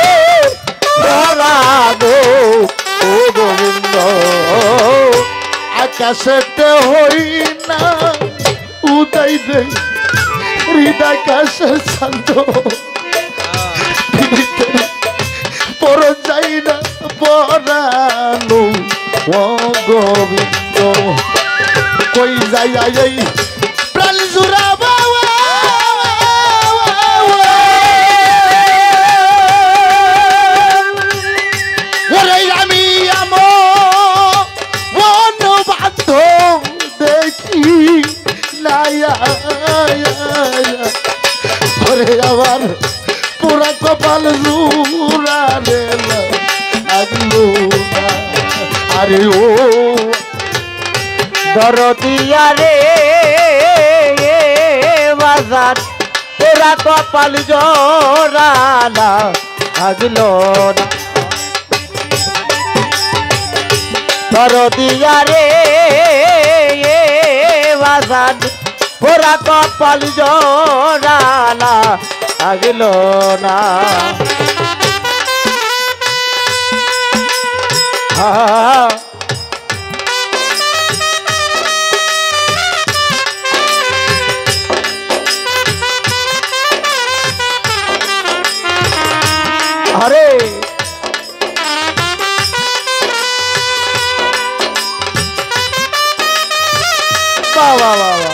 পরানো ও গোবিন্দ আকাশেতে হই না উদয় রে হৃদাকাশের চান্দ ভিতরে পর যাই না পরানো ও গোবিন্দ কই যাই যাই প্রাণ জুড়া বাবা ওরে আমি মন বাধ্য দেখি নায়া ওরে আমার পুরা কপাল জুড়া রে আগলো না আরে ও দরদিয়া রে বাজার পুরা কপাল জোড়ালা আগলো না দরদিয়া রে বাজার পুরা কপাল জোড়ালা আগলো না আরে বাবা বাবা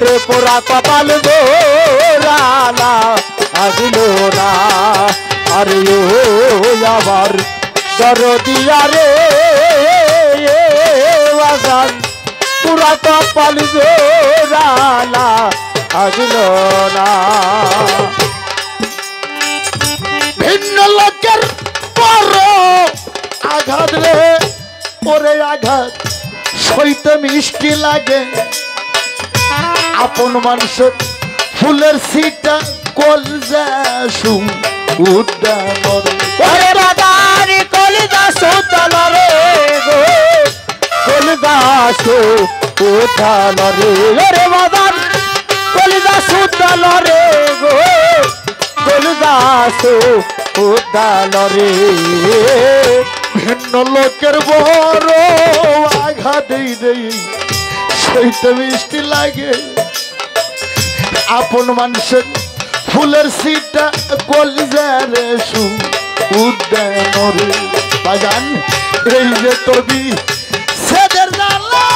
আরে পোড়া কপাল জোড়ালা আগিল না আরে ও আমার দরদিয়া রে বাজান পোড়া কপাল জোড়ালা আগিল না ভিন্ন লোকের বড় আঘাত রে ওরে আঘাত সইতে মিষ্টি লাগে আপন মানুষের ফুলের সিটা কলজা সু উদ্যান ওরে বাদারি কলিদা সুতল রে গো কলিদা সুতল রে ওরে বাদার কলিদা সুতল রে গো কলিদা সুতল রে ভিন্ন লোকের বড় আঘাত দেই সইতে মিষ্টি লাগে আপন মানুষের ফুলের সিটা কলজা রে সু উদ্যান রে বাজান এই যে তবি সেদের জালা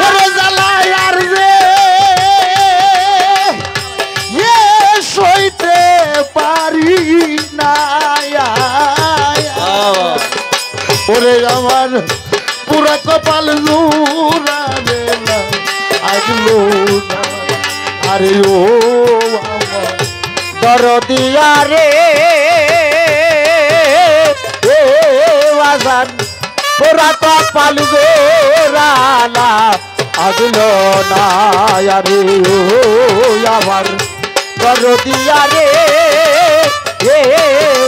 ওরে জালা আর রে এ সইতে পারি না ওরে আমার পুরা কপাল জোড়া রে না আগলো না আরে ও আমার দরদিয়া রে এ বাজান পোড়া কপাল জোড়ালা আগল না আরে ও আমার দরদিয়া রে এ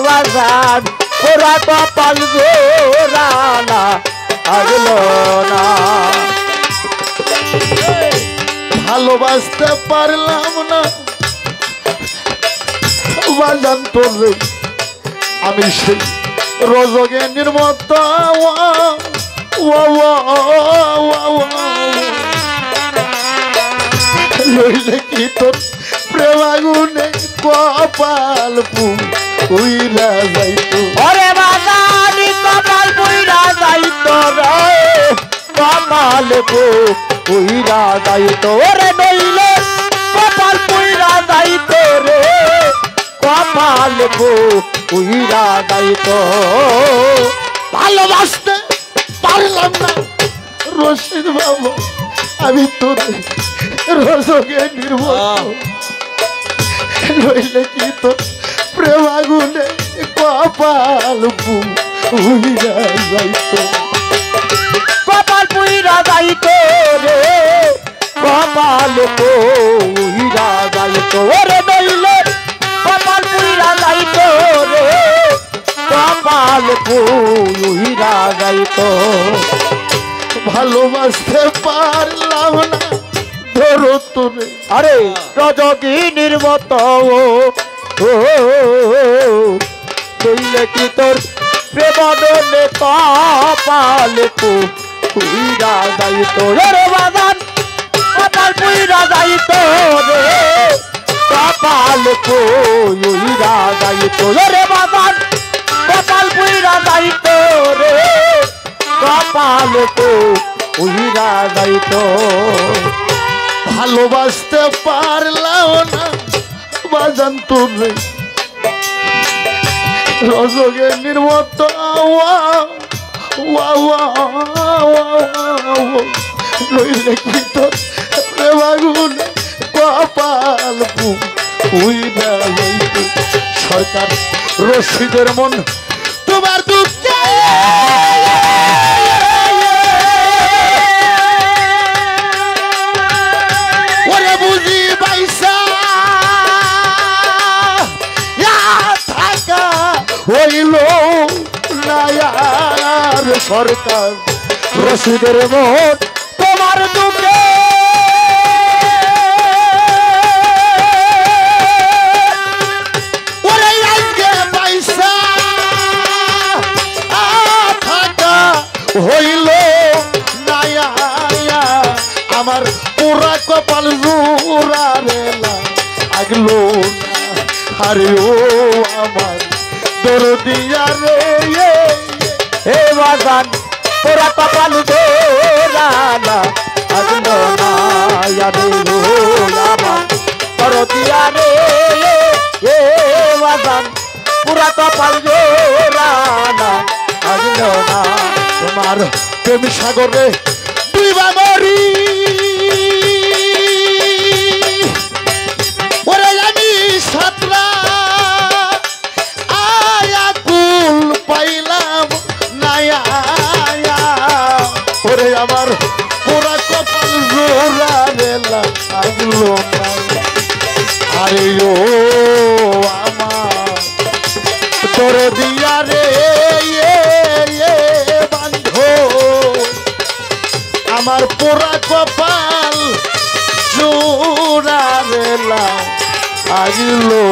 বাজান পোড়া কপাল জোড়ালা আগল না ভালোবাসতে পারলাম না বাজান তোরে আমি সেই রজগেন্দ্রের মতো লইলে কি তোর প্রেমাগুনে কপাল পুইরা যাইতো ওরে বাজানি কপাল পুইরা যাইতো রে কপাল পুইরা যাইতো ওরে নইলে কপাল পুইরা যাইতো রে কপাল পুইরা যাইতো ভালোবাসতে পারলাম না রশিদ বাবু আমি তোর রজগেন্দ্রের মতো লইলে কি তোর প্রেমাগুনে কপাল পুইরা যাইতো কপাল পুইরা যাইতো রে কপাল পুইরা যাইতো ওরে নইলে কপাল পুইরা যাইতো রে কপাল পুইরা যাইতো ভালোবাসতে পারলাম না ধরো তোরে আরে রজগিনীর মতো নইলে কি তোর প্রেমনে কপাল পুইরা যাইতো রে বাজান কপাল পুইরা যাইতো রে কপাল পুইরা যাইতো রে বাজান কপাল পুইরা যাইতো রে কপাল পুইরা যাইতো ভালোবাসতে পারলাম না বাজান তোরে রজগেন্দ্রের মতো লইলে কি তোর প্রেমাগুন কপাল পুইরা যাইতো সরকার রশিদের মন তোমার দুঃখে ওরে বুঝি বাইসা থাকা হইল নায়ার সরকার রশিদের মন তোমার দুঃখে ওরে আজকে বাইসা থাকা হইল নায়া আমার পুরা কপাল জোড়া রেলা আগলো না আরে ও আমার দরদিয়া রে হে বাজান তোরা কপাল জোরানা আগলো না আরে ও আমার তোর দিয়া রে এ বাজান পুরা কপাল জোরানা আগলো না তোমার প্রেম সাগরে ডুইবা মরি ওরে আমি সাতরা আয়া কুল পাইলাম নায়া ওরে আমার পুরা কপাল জোড়া রেলা আগলো না আরে ও আমার তোর দিয়া রে বান্ধো আমার পোড়া কপাল জোড়া রেলা আগলো